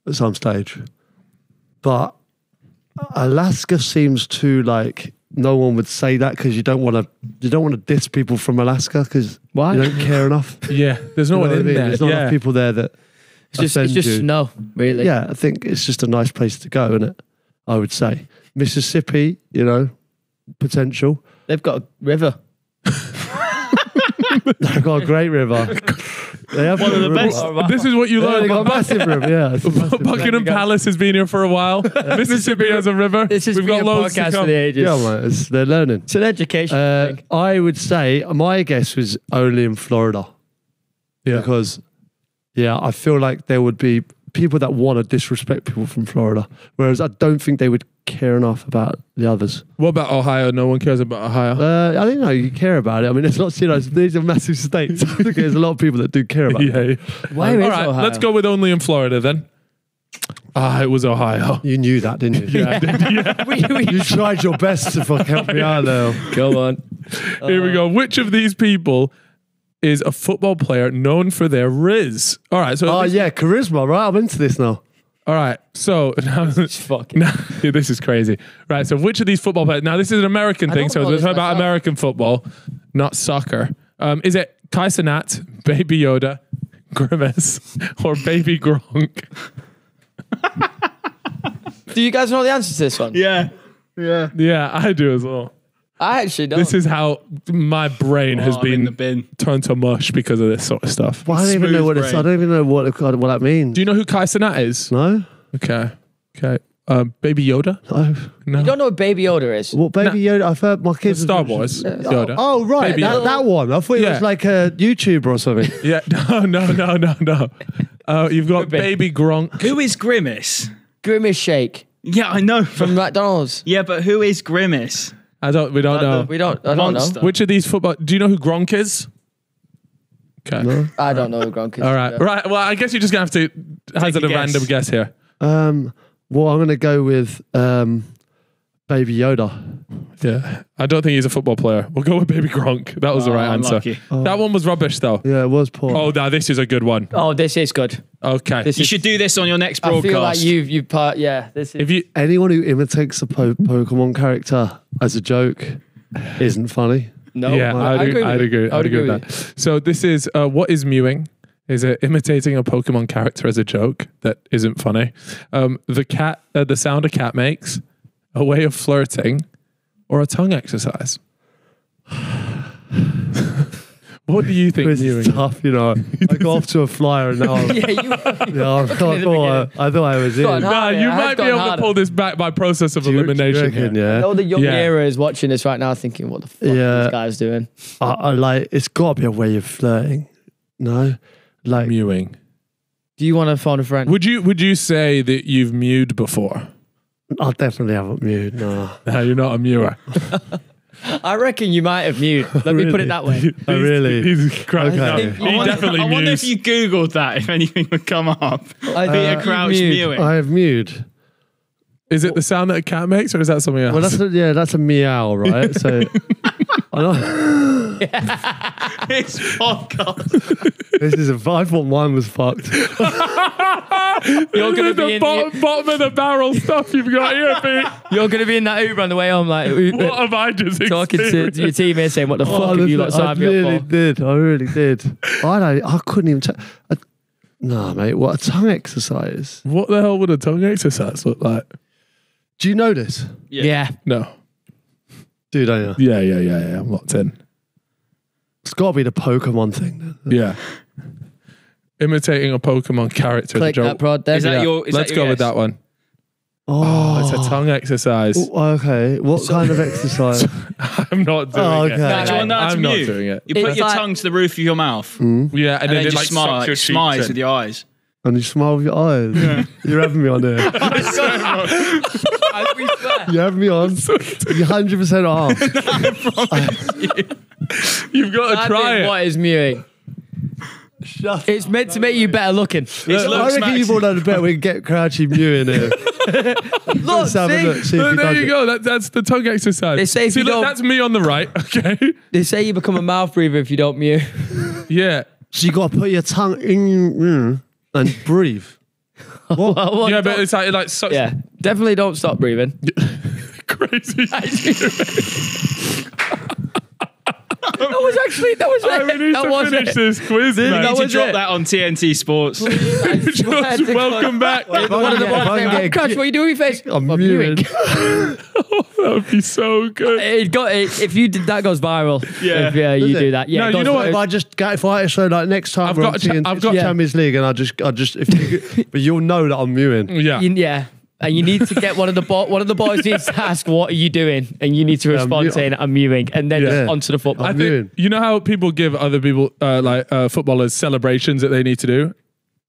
at some stage. But Alaska seems to like no one would say that because you don't want to diss people from Alaska because you don't care enough. Yeah, there's no one in there. There's not enough people there that it's just snow, really. Yeah, I think it's just a nice place to go, isn't it? I would say Mississippi, potential. They've got a river. They've got a great river. They have one of the best. This is what you learn. They've got a massive river. Yeah, Buckingham Palace has been here for a while. Mississippi has a river. This is We've got loads to podcast come. for the ages. yeah, mate, they're learning. It's an education thing. I would say my guess was only in Florida. Yeah. Because, I feel like there would be people that want to disrespect people from Florida, whereas I don't think they would care enough about the others. What about Ohio? No one cares about Ohio. I don't know. You care about it. I mean, it's not, these are massive states. I think there's a lot of people that do care about it. Where is All right, Ohio? let's go with only in Florida then. It was Ohio. You knew that, didn't you? we You tried your best to fucking help me out there. Go on. Here we go. Which of these people is a football player known for their riz? All right. So charisma, right? I'm into this now. all right. So now, this is crazy. Right. So which of these football players? Now this is an American thing. So we're talking about American football, not soccer. Is it Kai Cenat, Baby Yoda, Grimace, or Baby Gronk? Do you guys know the answer to this one? Yeah. Yeah, I do as well. I actually don't. This is how my brain has I'm in the been bin. turned to mush because of this sort of stuff. Well, I don't even know what brain. I don't even know what that means. Do you know who Kai Cenat is? No? Okay. Baby Yoda? No. You don't know what Baby Yoda is? What Baby Yoda? I've heard my kids. Star Wars. Yoda. Oh, right. Baby Yoda. That one. I thought it was like a YouTuber or something. Yeah. No. You've got Baby Gronk. Who is Grimace? Grimace Shake Yeah, I know. from McDonald's. Yeah, but who is Grimace? We don't know. I don't know. Which of these football? Do you know who Gronk is? Okay. No. I don't know who Gronk is. All right. Right. Well, I guess you're just gonna have to hazard a random guess here. Well, I'm going to go with Baby Yoda. Yeah. I don't think he's a football player. We'll go with Baby Gronk. That was the right answer. Unlucky. That one was rubbish though. Yeah, it was poor. Oh, now this is a good one. Oh, this is good. Okay. You should do this on your next broadcast. I feel like you part. Yeah, this is. If you Anyone who imitates a Pokemon character as a joke isn't funny. No, yeah, I'd agree with that. So this is what is mewing? Is it imitating a Pokemon character as a joke that isn't funny? The sound a cat makes, a way of flirting, or a tongue exercise? What do you think This mewing is tough, I got off to a flyer and now I thought I was in. Nah, you might be able to pull this back by process of elimination. Reckon, here. I know the young era is watching this right now thinking, what the fuck are this guy's doing? I like, it's got to be a way of flirting. No? Like Mewing. Do you want to phone a friend? Would you say that you've mewed before? I definitely haven't mewed, no. No, you're not a mewer. I reckon you might have mewed. Let me put it that way. Oh, really? He's cracking Okay. up. He definitely I wonder mews. if you Googled that, if anything would come up. I think Peter Crouch you've mewing. I have mewed. Is it the sound that a cat makes, or is that something else? Well, that's a meow, right? So I know. It's podcast. This is I thought mine was fucked. You're going to be bottom of the barrel stuff you've got here, Pete. You're going to be in that Uber on the way home, like What have I just talking to your teammates saying, "What the fuck have you lot I signed me really up for?" did. I really did. I couldn't even. No, mate. What a tongue exercise. What the hell would a tongue exercise look like? Do you know this? Yeah. No. Do don't you? Yeah. I'm locked in. It's got to be the Pokemon thing. Then. Yeah. Imitating a Pokemon character. Click that prod then. Is that your? Let's go with that one. Oh, it's a tongue exercise. Okay, what kind of exercise? I'm not doing it. No, do you want that I'm to not Mew? doing it. You put your tongue to the roof of your mouth. Yeah, and then it just sucks your cheeks smize in. with your eyes. And you smile with your eyes. Yeah. You're having me on there. You're having me on. You 100% are. You've got to try it. What is mewing? It's meant to make you better looking. I reckon you've all done a bet we can get Crouchy Mewing here. Look, see if he There does you it. go. That's the tongue exercise. They say if you don't- that's me on the right. Okay. They say you become a mouth breather if you don't mew. Yeah. So you got to put your tongue in and breathe. What? Yeah, but it's like such Yeah, definitely don't stop breathing. crazy. That was We need to finish this quiz, man. You need to was drop it. that on TNT Sports. Just welcome back. If I can Crouch, what are you doing with your face? I'm mewing. That would be so good. If you did that, goes viral. Yeah. If, you Does it? do that. Yeah, No, it you goes know what? viral. If I so like next time I've we're got on a cha- TNT, I've got- Champions League, and I just if you, but you'll know that I'm mewing. Yeah. Yeah. And you need to get one of the boys needs to ask, what are you doing? And you need to respond saying, I'm mewing. And then Yeah. onto the football. I think, you know how people give other people, footballers, celebrations that they need to do?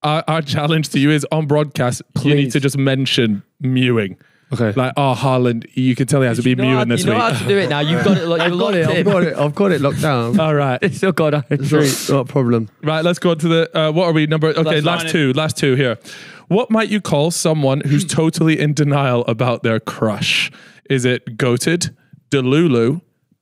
Our challenge to you is on broadcast, you need to just mention mewing. Okay. Like, Haaland, you can tell he has to be mewing this You know week. how to do it now. You've got it. I've got it locked down. All right. It's still got on. It's not a problem. Right, let's go on to the, what are we, number, okay, last two here. What might you call someone who's totally in denial about their crush? Is it goated, delulu,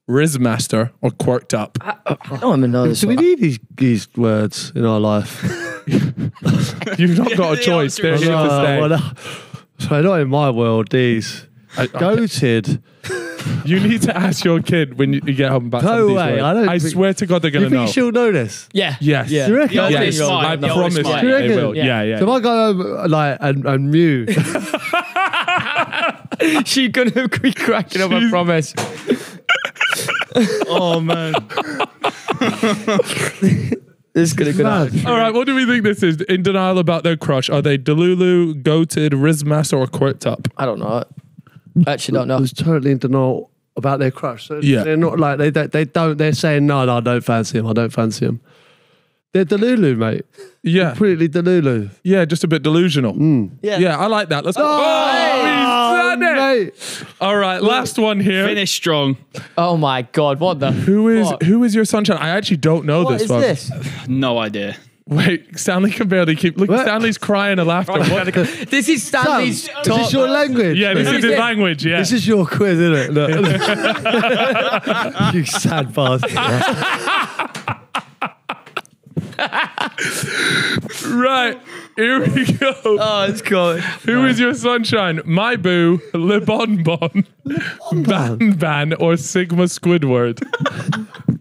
Rizmaster, or quirked up? I don't even know this. Do we need these words in our life? You've not got a choice. They're here to stay. So not in my world, these. Goated. You need to ask your kid when you get home about some No of these way, words. I don't I think- swear to God they're Do going you to think know. she'll know this? Yeah. Yes. Yeah. Do you reckon? The Yes. oldest smart, I the oldest promise smart. you Do you they reckon? will. Yeah. So if I go home and mew, She's going to be cracking up, I promise. Oh, man. This is going to go down. All right, what do we think this is? In denial about their crush. Are they delulu, goated, Rizmaster, or quirked up? I don't know. I actually don't know. was totally in denial about their crush. So Yeah. they're not like they don't. They're saying no, I don't fancy him. I don't fancy him. They're delulu, mate. Yeah. Completely delulu. Yeah, just a bit delusional. Yeah. Yeah, I like that. Let's go. Oh, he's done it. Mate. All right, last one here. Finish strong. Oh my God, what the? Who is your sunshine? I actually don't know What this is one. this? No idea. Wait, Stanley can barely keep. Look, What? Stanley's crying of laughter. What? This is Stanley's Is this your language? Yeah, this is his language. Yeah. This is your quiz, isn't it? Look. You sad bastard. Right, here we go. Oh, it's cool. Who is your sunshine? My boo, Le Bon Bon, Ban Ban, or Sigma Squidward?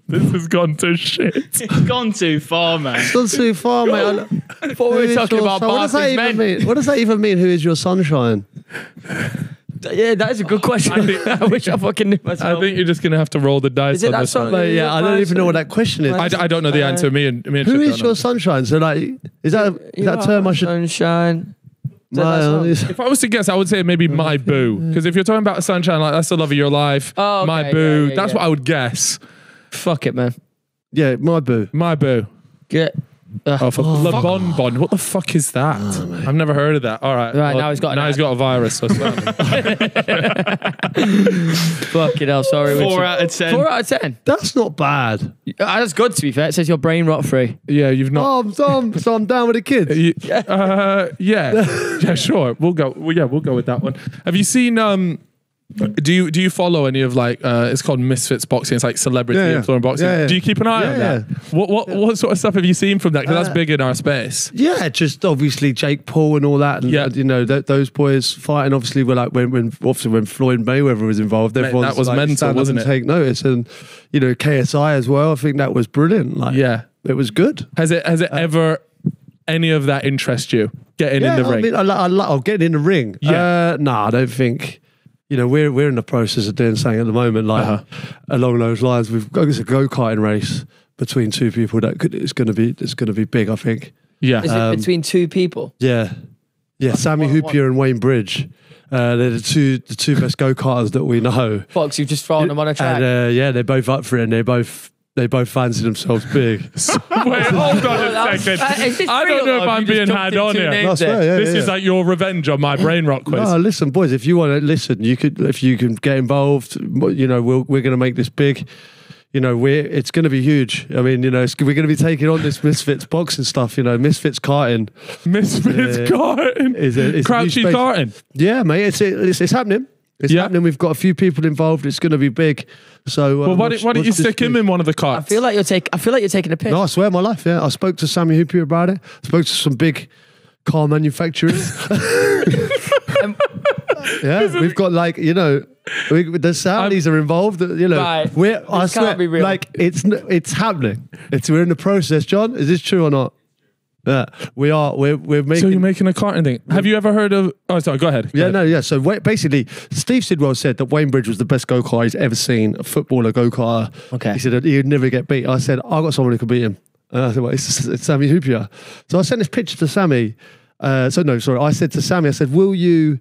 This has gone to shit. It's gone too far, man. It's gone too far, mate. I thought we were talking about What does that even Barclaysman. mean? What does that even mean? Who is your sunshine? Yeah, that is a good question. I wish I fucking knew myself. I think you're just going to have to roll the dice Is it on that this one. something? Yeah, I don't even know what that question is. I don't know the answer. Me and Who Chip is don't your know. sunshine? So like, is that a term I should? Sunshine. My, If I was to guess, I would say maybe my boo. Because if you're talking about a sunshine, like that's the love of your life. Oh, okay, my boo. yeah, That's yeah. what I would guess. Fuck it, man. yeah, my boo. My boo. Get. Oh, for Le Bon Bon. What the fuck is that? I've never heard of that. All right. Right, now he's got an he's got a virus. So Fucking hell, sorry. 4 out of 10. 4 out of 10. That's not bad. That's good, to be fair. It says you're brain rot free. yeah, you've not. Oh, so I'm down with the kids. Yeah, sure. We'll go. We'll go with that one. Have you seen? Do you follow any of like? It's called Misfits Boxing. It's like celebrity influencer boxing. Yeah, yeah. Do you keep an eye on that? What sort of stuff have you seen from that? Because that's big in our space. Yeah, just obviously Jake Paul and all that, and Yeah. you know those boys fighting. Obviously, were like when Floyd Mayweather was involved, everyone that was like, mental, stand up wasn't and it? Take notice, and you know KSI as well. I think that was brilliant. Like, Yeah. it was good. Has it ever any of that interest you? Getting in the ring. I mean, I'll get in the ring. Yeah. No, I don't think. You know, we're in the process of doing something at the moment, like along those lines. We've got a go-karting race between two people it's going to be big. I think. Yeah. Is it between two people? Yeah. Yeah, Sammy Hoopier and Wayne Bridge. They're the two best go-karters that we know. Fox, you've just thrown them on a track. And yeah, they're both up for it, and they both fancy themselves big. Wait, hold on a second. I don't know if I'm being had on here. This is like your revenge on my Brainrot quiz. No, listen, boys, if you want to listen, if you can get involved, you know, we're going to make this big. You know, it's going to be huge. I mean, you know, we're going to be taking on this Misfits boxing stuff. You know, Misfits karting. Misfits karting. Is Crouchy karting. Yeah, mate, it's happening. It's happening. We've got a few people involved. It's going to be big. So, well, why don't you stick him in one of the carts? I feel like you're taking a piss. No, I swear, my life. Yeah, I spoke to Sammy Hoopier about it. I spoke to some big car manufacturers. Yeah, we've got like, you know, the Saudis are involved. You know, right. I swear, like it's happening. We're in the process. John, is this true or not? Yeah, we are. We're making. So you're making a karting thing. Have you ever heard of? Oh, sorry. Go ahead. Yeah. So basically, Steve Sidwell said that Wayne Bridge was the best go-kart he's ever seen. A footballer go-karter. Okay. He said that he'd never get beat. I said, I got someone who could beat him. And I said, well, it's Sammy Hoopier. So I sent this picture to Sammy. I said to Sammy, I said, will you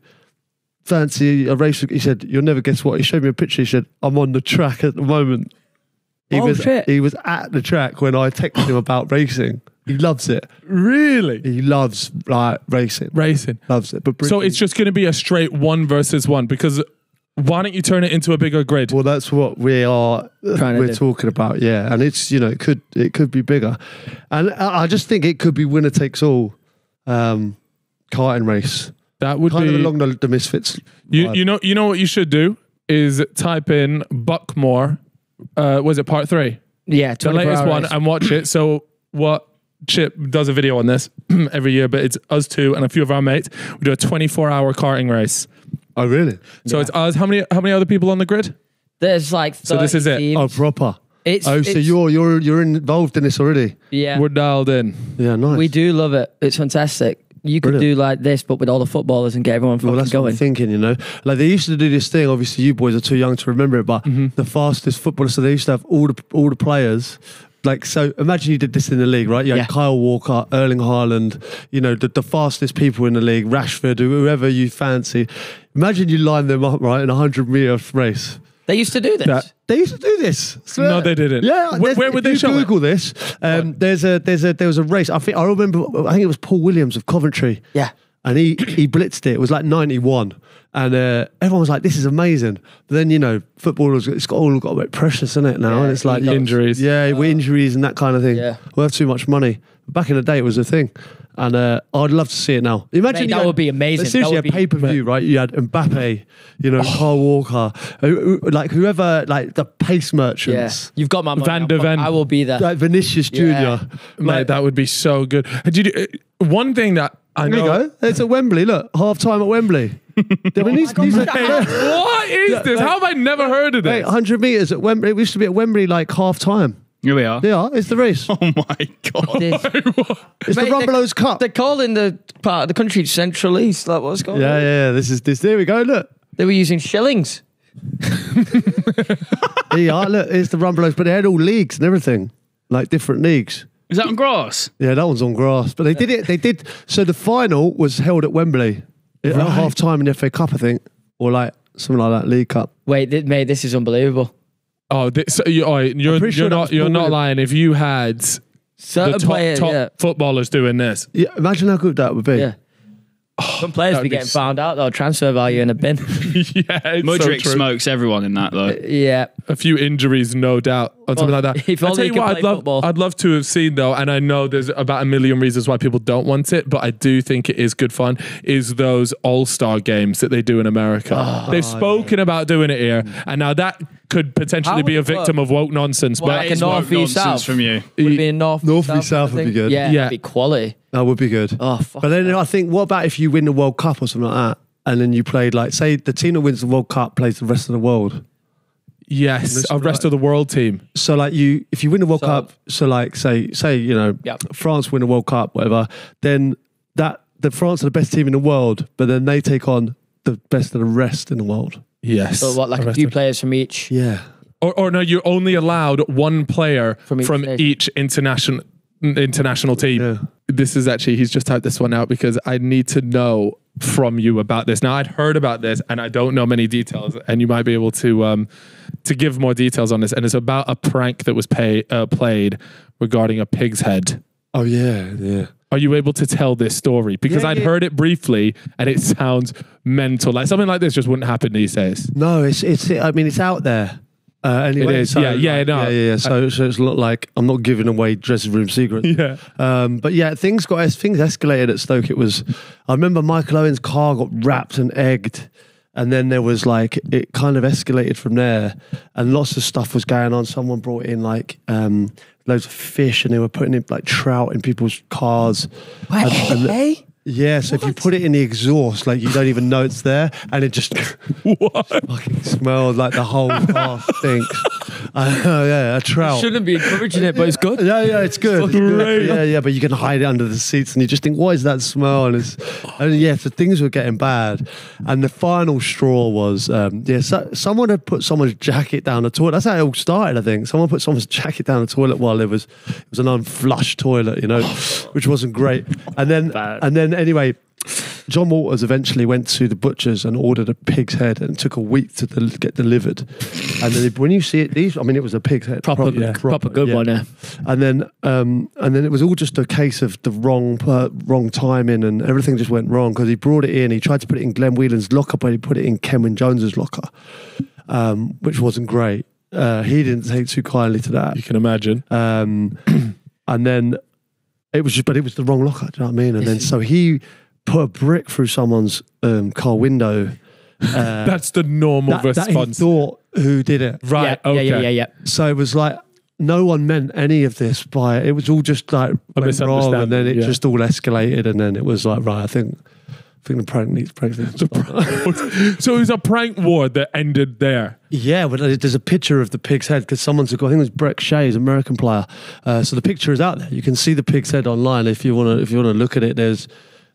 fancy a race? He said, you'll never guess what. He showed me a picture. He said, I'm on the track at the moment. He was at the track when I texted him about racing. He loves it. Really? He loves racing. Loves it. But so it's just going to be a straight 1 versus 1, because why don't you turn it into a bigger grid? Well, that's what we're talking about. Yeah, and it's, you know, it could be bigger, and I just think it could be winner takes all karting race. That would kind be of along the Misfits. You know what you should do is type in Buckmore. Was it part 3? Yeah, the latest one, and watch it. So what? Chip does a video on this every year, but it's us two and a few of our mates. We do a 24-hour karting race. Oh, really? So it's us. How many other people on the grid? There's like 30 so this is it. teams. Oh, proper. So it's, you're involved in this already? Yeah, we're dialed in. Yeah, nice. We do love it. It's fantastic. You could do like this, but with all the footballers and get everyone fucking that's going. What I'm thinking, you know, like they used to do this thing. Obviously, you boys are too young to remember it, but the fastest footballers. So they used to have all the players. Like, so imagine you did this in the league, right? You had Kyle Walker, Erling Haaland, you know, the fastest people in the league, Rashford, whoever you fancy. Imagine you line them up, right, in a 100-meter race. They used to do this. They used to do this. No, they didn't. Yeah, where would they show it? Google this. There was a race. I think it was Paul Williams of Coventry. Yeah. And he blitzed it. It was like 91. And everyone was like, this is amazing. But then, you know, footballers, it's all got a bit precious in it now. And it's like injuries. Yeah, injuries and that kind of thing. Yeah. We have too much money. Back in the day, it was a thing. And I'd love to see it now. Imagine that would be amazing. Seriously, a pay-per-view, right? You had Mbappe, you know, Kyle Walker, like whoever, like the pace merchants. Yeah. You've got my money. Van der Ven. I will be there. Like Vinicius Jr. Mate, that would be so good. One thing that I know. There you go. It's at Wembley. Look, half time at Wembley. What is this? How have I never heard of this? 100 metres at Wembley. It used to be at Wembley like half time. Here we are. Yeah, it's the race. Oh my God. It's the Rumbelows Cup. They're calling the part of the country Central East. Like, what's going on? Yeah. This. There we go. Look. They were using shillings. Yeah, look, it's the Rumbelows, but they had all leagues and everything. Like different leagues. Is that on grass? Yeah, that one's on grass. But they did it. They did. So the final was held at Wembley. At half time in the FA Cup, I think. Or like something like that, League Cup. Wait, mate, this is unbelievable. Oh, you're not lying. If you had the top footballers doing this, yeah, imagine how good that would be. Yeah, some players be getting found out though. Transfer value in a bin. Yeah, Mudrick smokes everyone in that though. Yeah, a few injuries, no doubt, or something like that. If I'll tell you what, I'd love to have seen though, and I know there's about a million reasons why people don't want it, but I do think it is good fun. Is those all-star games that they do in America? They've spoken about doing it here, and now that could potentially be a victim of woke nonsense. Well, but like a north v south from you. Would it be a north v south would be good. Yeah, it'd be quality. That would be good. Oh, fuck. But then I think, what about if you win the World Cup or something like that, and then you played like, say, the team that wins the World Cup plays the rest of the world. Yes, a rest of the world team. So like if you win the World Cup, so like say you know, France win the World Cup, whatever, then the France are the best team in the world, but then they take on the best of the rest in the world. Yes. So what, like a few players from each? Yeah. Or no, you're only allowed one player from each international. international team. Yeah. This is actually, he's just typed this one out because I need to know from you about this. Now, I'd heard about this and I don't know many details, and you might be able to give more details on this. And it's about a prank that was played regarding a pig's head. Oh, yeah. Are you able to tell this story? Because I'd heard it briefly and it sounds mental. Like something like this just wouldn't happen these days. No, it's out there. Anyway, it is. So, no. So it's not like I'm not giving away dressing room secrets. Yeah. But yeah, things escalated at Stoke. I remember Michael Owen's car got wrapped and egged, and then there was like it kind of escalated from there, and lots of stuff was going on. Someone brought in like loads of fish, and they were putting in like trout in people's cars. Hey? Yeah, so if you put it in the exhaust, like you don't even know it's there, and it just fucking smells like the whole car stinks. A trout. Shouldn't be encouraging it, but it's good. Yeah, it's good. Yeah, but you can hide it under the seats, and you just think, what is that smell? And so things were getting bad, and the final straw was, someone had put someone's jacket down the toilet. That's how it all started, I think. Someone put someone's jacket down the toilet while it was an unflushed toilet, which wasn't great. And then anyway, John Walters eventually went to the butcher's and ordered a pig's head, and it took a week to get delivered. And then when you see it, it was a pig's head, proper good one. Yeah. And then it was all just a case of the wrong timing, and everything just went wrong because he brought it in. He tried to put it in Glenn Whelan's locker, but he put it in Kenwyne Jones's locker, which wasn't great. He didn't take too kindly to that. You can imagine. And then it was the wrong locker. Do you know what I mean? And then so he put a brick through someone's car window. That's the normal response. That he thought who did it. Right. Yeah, okay. Yeah. So it was like no one meant any of this by it. It was all just like went wrong, and then it just all escalated, and then it was like, right, I think the prank needs So it was a prank war that ended there. Yeah, but there's a picture of the pig's head because someone's got, I think it was Breck Shea's American player. So the picture is out there. You can see the pig's head online if you want to look at it. There's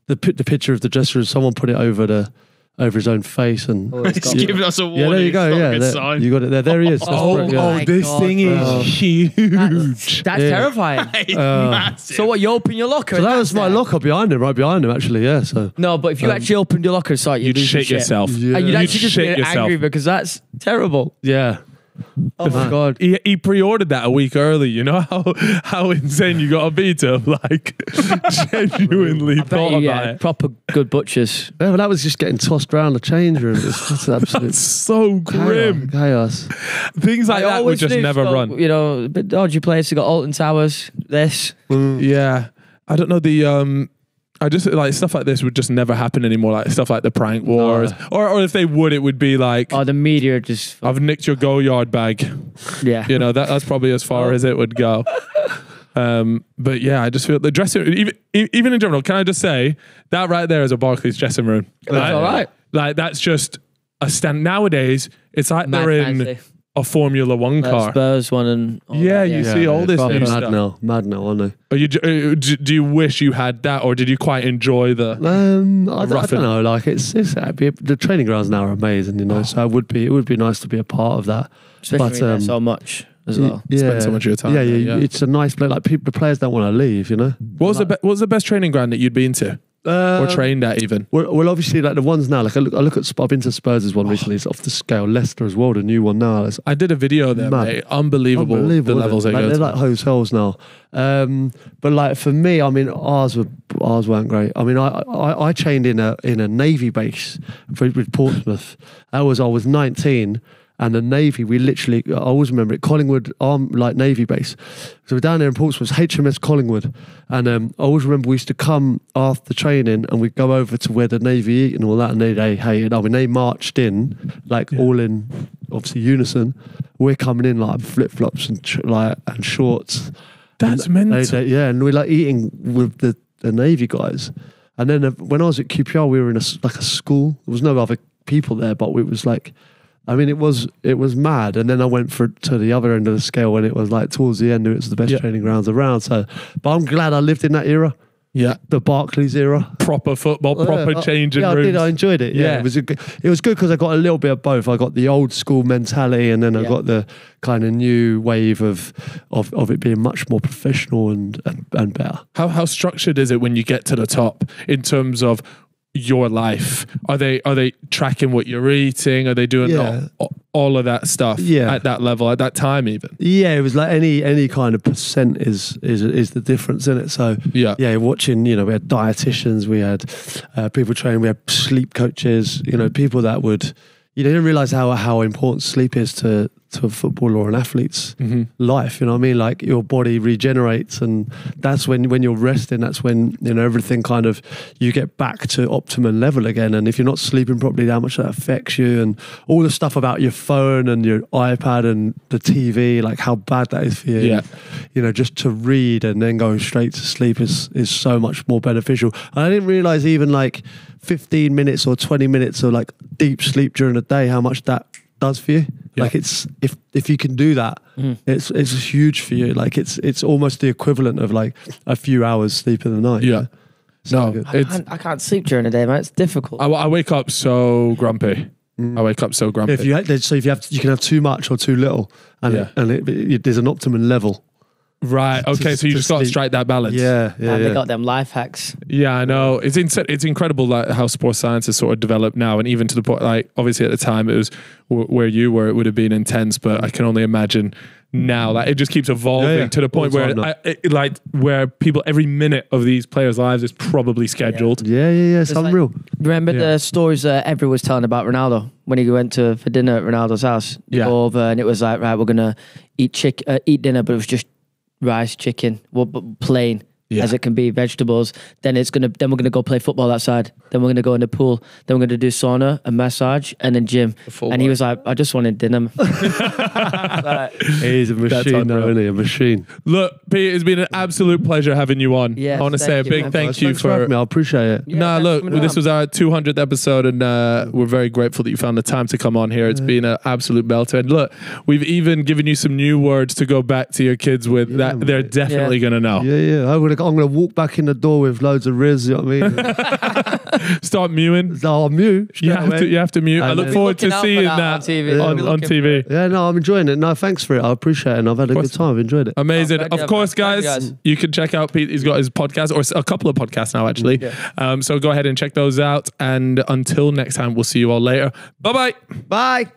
the picture of the dresser. Someone put it over his own face, and it's giving us a warning. Yeah, there you go. You got it there. There he is. This thing is huge. That's terrifying. Massive. So what? You open your locker? So that was my locker right behind him, actually. Yeah. So no, but if you actually opened your locker and saw it, you'd shit yourself. Yeah. And you'd actually just be angry because that's terrible. Yeah. Oh my God. He pre-ordered that a week early. You know how insane you got to be to have like genuinely thought about it. Proper good butchers. Yeah, well, that was just getting tossed around the change room. That's absolute That's so grim. Chaos. Things like that would just never run. You know, a bit dodgy place. You got Alton Towers. This. Yeah. I don't know I just like stuff like this would just never happen anymore. Like stuff like the prank wars, or if they would, it would be like, oh, the media just. I've nicked your go-yard bag. Yeah, that's probably as far as it would go. But yeah, I just feel the dressing room, even in general. Can I just say that right there is a Barclays dressing room? That's all right. Like that's just a stand. Nowadays, it's like they're in a Formula One car. Spurs one and you see all this new stuff. Mad now, aren't they? Do you wish you had that, or did you quite enjoy the? I don't know. Like the training grounds now are amazing, so it would be nice to be a part of that. Especially so much as well. Spend so much of your time. Yeah, it's a nice place. Like the players don't want to leave. What was the best training ground that you'd been to? Or trained at even? Well, obviously, like the ones now, like I look at, I've been to Spurs' one recently. It's off the scale. Leicester as well, the new one now. I did a video there, mate. Unbelievable the levels they go to. They're like hotels now. But like for me, I mean, ours weren't great. I mean, I trained in a Navy base with Portsmouth. I was 19. And the Navy, I always remember it, Collingwood Navy base. So we're down there in Portsmouth, HMS Collingwood. And I always remember we used to come after training and we'd go over to where the Navy eat and all that. And they hated. I mean, they marched in, all in, obviously, unison. We're coming in like flip-flops and shorts. That's mental. And we're like eating with the Navy guys. And then when I was at QPR, we were in a school. There was no other people there, but it was like... I mean, it was mad, and then I went to the other end of the scale when it was like towards the end, it was the best training grounds around. So, but I'm glad I lived in that era. Yeah, the Barclays era, proper football, proper changing rooms. I did. I enjoyed it. Yeah, it was good because I got a little bit of both. I got the old school mentality, and then I got the kind of new wave of it being much more professional and better. How structured is it when you get to the top in terms of your life? Are they tracking what you're eating? Are they doing all of that stuff at that level, at that time even? Yeah, it was like any kind of percent is the difference in it. So watching, we had dietitians, we had people training, we had sleep coaches, people that would, you didn't realize how important sleep is to a footballer or an athlete's life. You know what I mean? Like your body regenerates, and that's when you're resting, that's when, everything kind of, you get back to optimum level again. And if you're not sleeping properly, how much that affects you, and all the stuff about your phone and your iPad and the TV, like how bad that is for you. Yeah. Just to read and then go straight to sleep is so much more beneficial. And I didn't realize even like 15 minutes or 20 minutes of like deep sleep during the day, how much that does for you. Like it's if you can do that, it's huge for you. Like it's almost the equivalent of like a few hours sleep in the night. Yeah. So I can't sleep during the day, man. It's difficult. I wake up so grumpy. I wake up so grumpy. If you can have too much or too little, and there's an optimum level. Right. Okay. So you just got to strike that balance. Yeah. They got them life hacks. Yeah, I know. It's incredible like how sports science has sort of developed now, and even to the point, like obviously at the time it was where you were, it would have been intense, but I can only imagine now, like it just keeps evolving to the point where where people, every minute of these players' lives is probably scheduled. Yeah. It's unreal. Remember the stories everyone was telling about Ronaldo when he went for dinner at Ronaldo's house? Go over, and it was like, right, we're gonna eat dinner, but it was just rice, chicken, plain as it can be, vegetables. Then we're gonna go play football outside. Then we're gonna go in the pool. Then we're gonna do sauna, a massage, and then gym. And he was like, I just wanted dinner. He's a machine, though, isn't he? A machine. Look, Pete, it's been an absolute pleasure having you on. Yes, I want to say a big thank you for having me. I appreciate it. Yeah, look, this was our 200th episode, and we're very grateful that you found the time to come on here. It's been an absolute belter. And look, we've even given you some new words to go back to your kids with that they're definitely going to know. Yeah. I'm going to walk back in the door with loads of riz, you know what I mean? Start mewing. I'll mew. You have to mew. I look forward to seeing that on TV. Yeah, no, I'm enjoying it. No, thanks for it. I appreciate it, and I've had a good time. I've enjoyed it. Amazing. Of course, guys, you can check out Pete. He's got his podcast, or a couple of podcasts now, actually. So go ahead and check those out. And until next time, we'll see you all later. Bye-bye. Bye.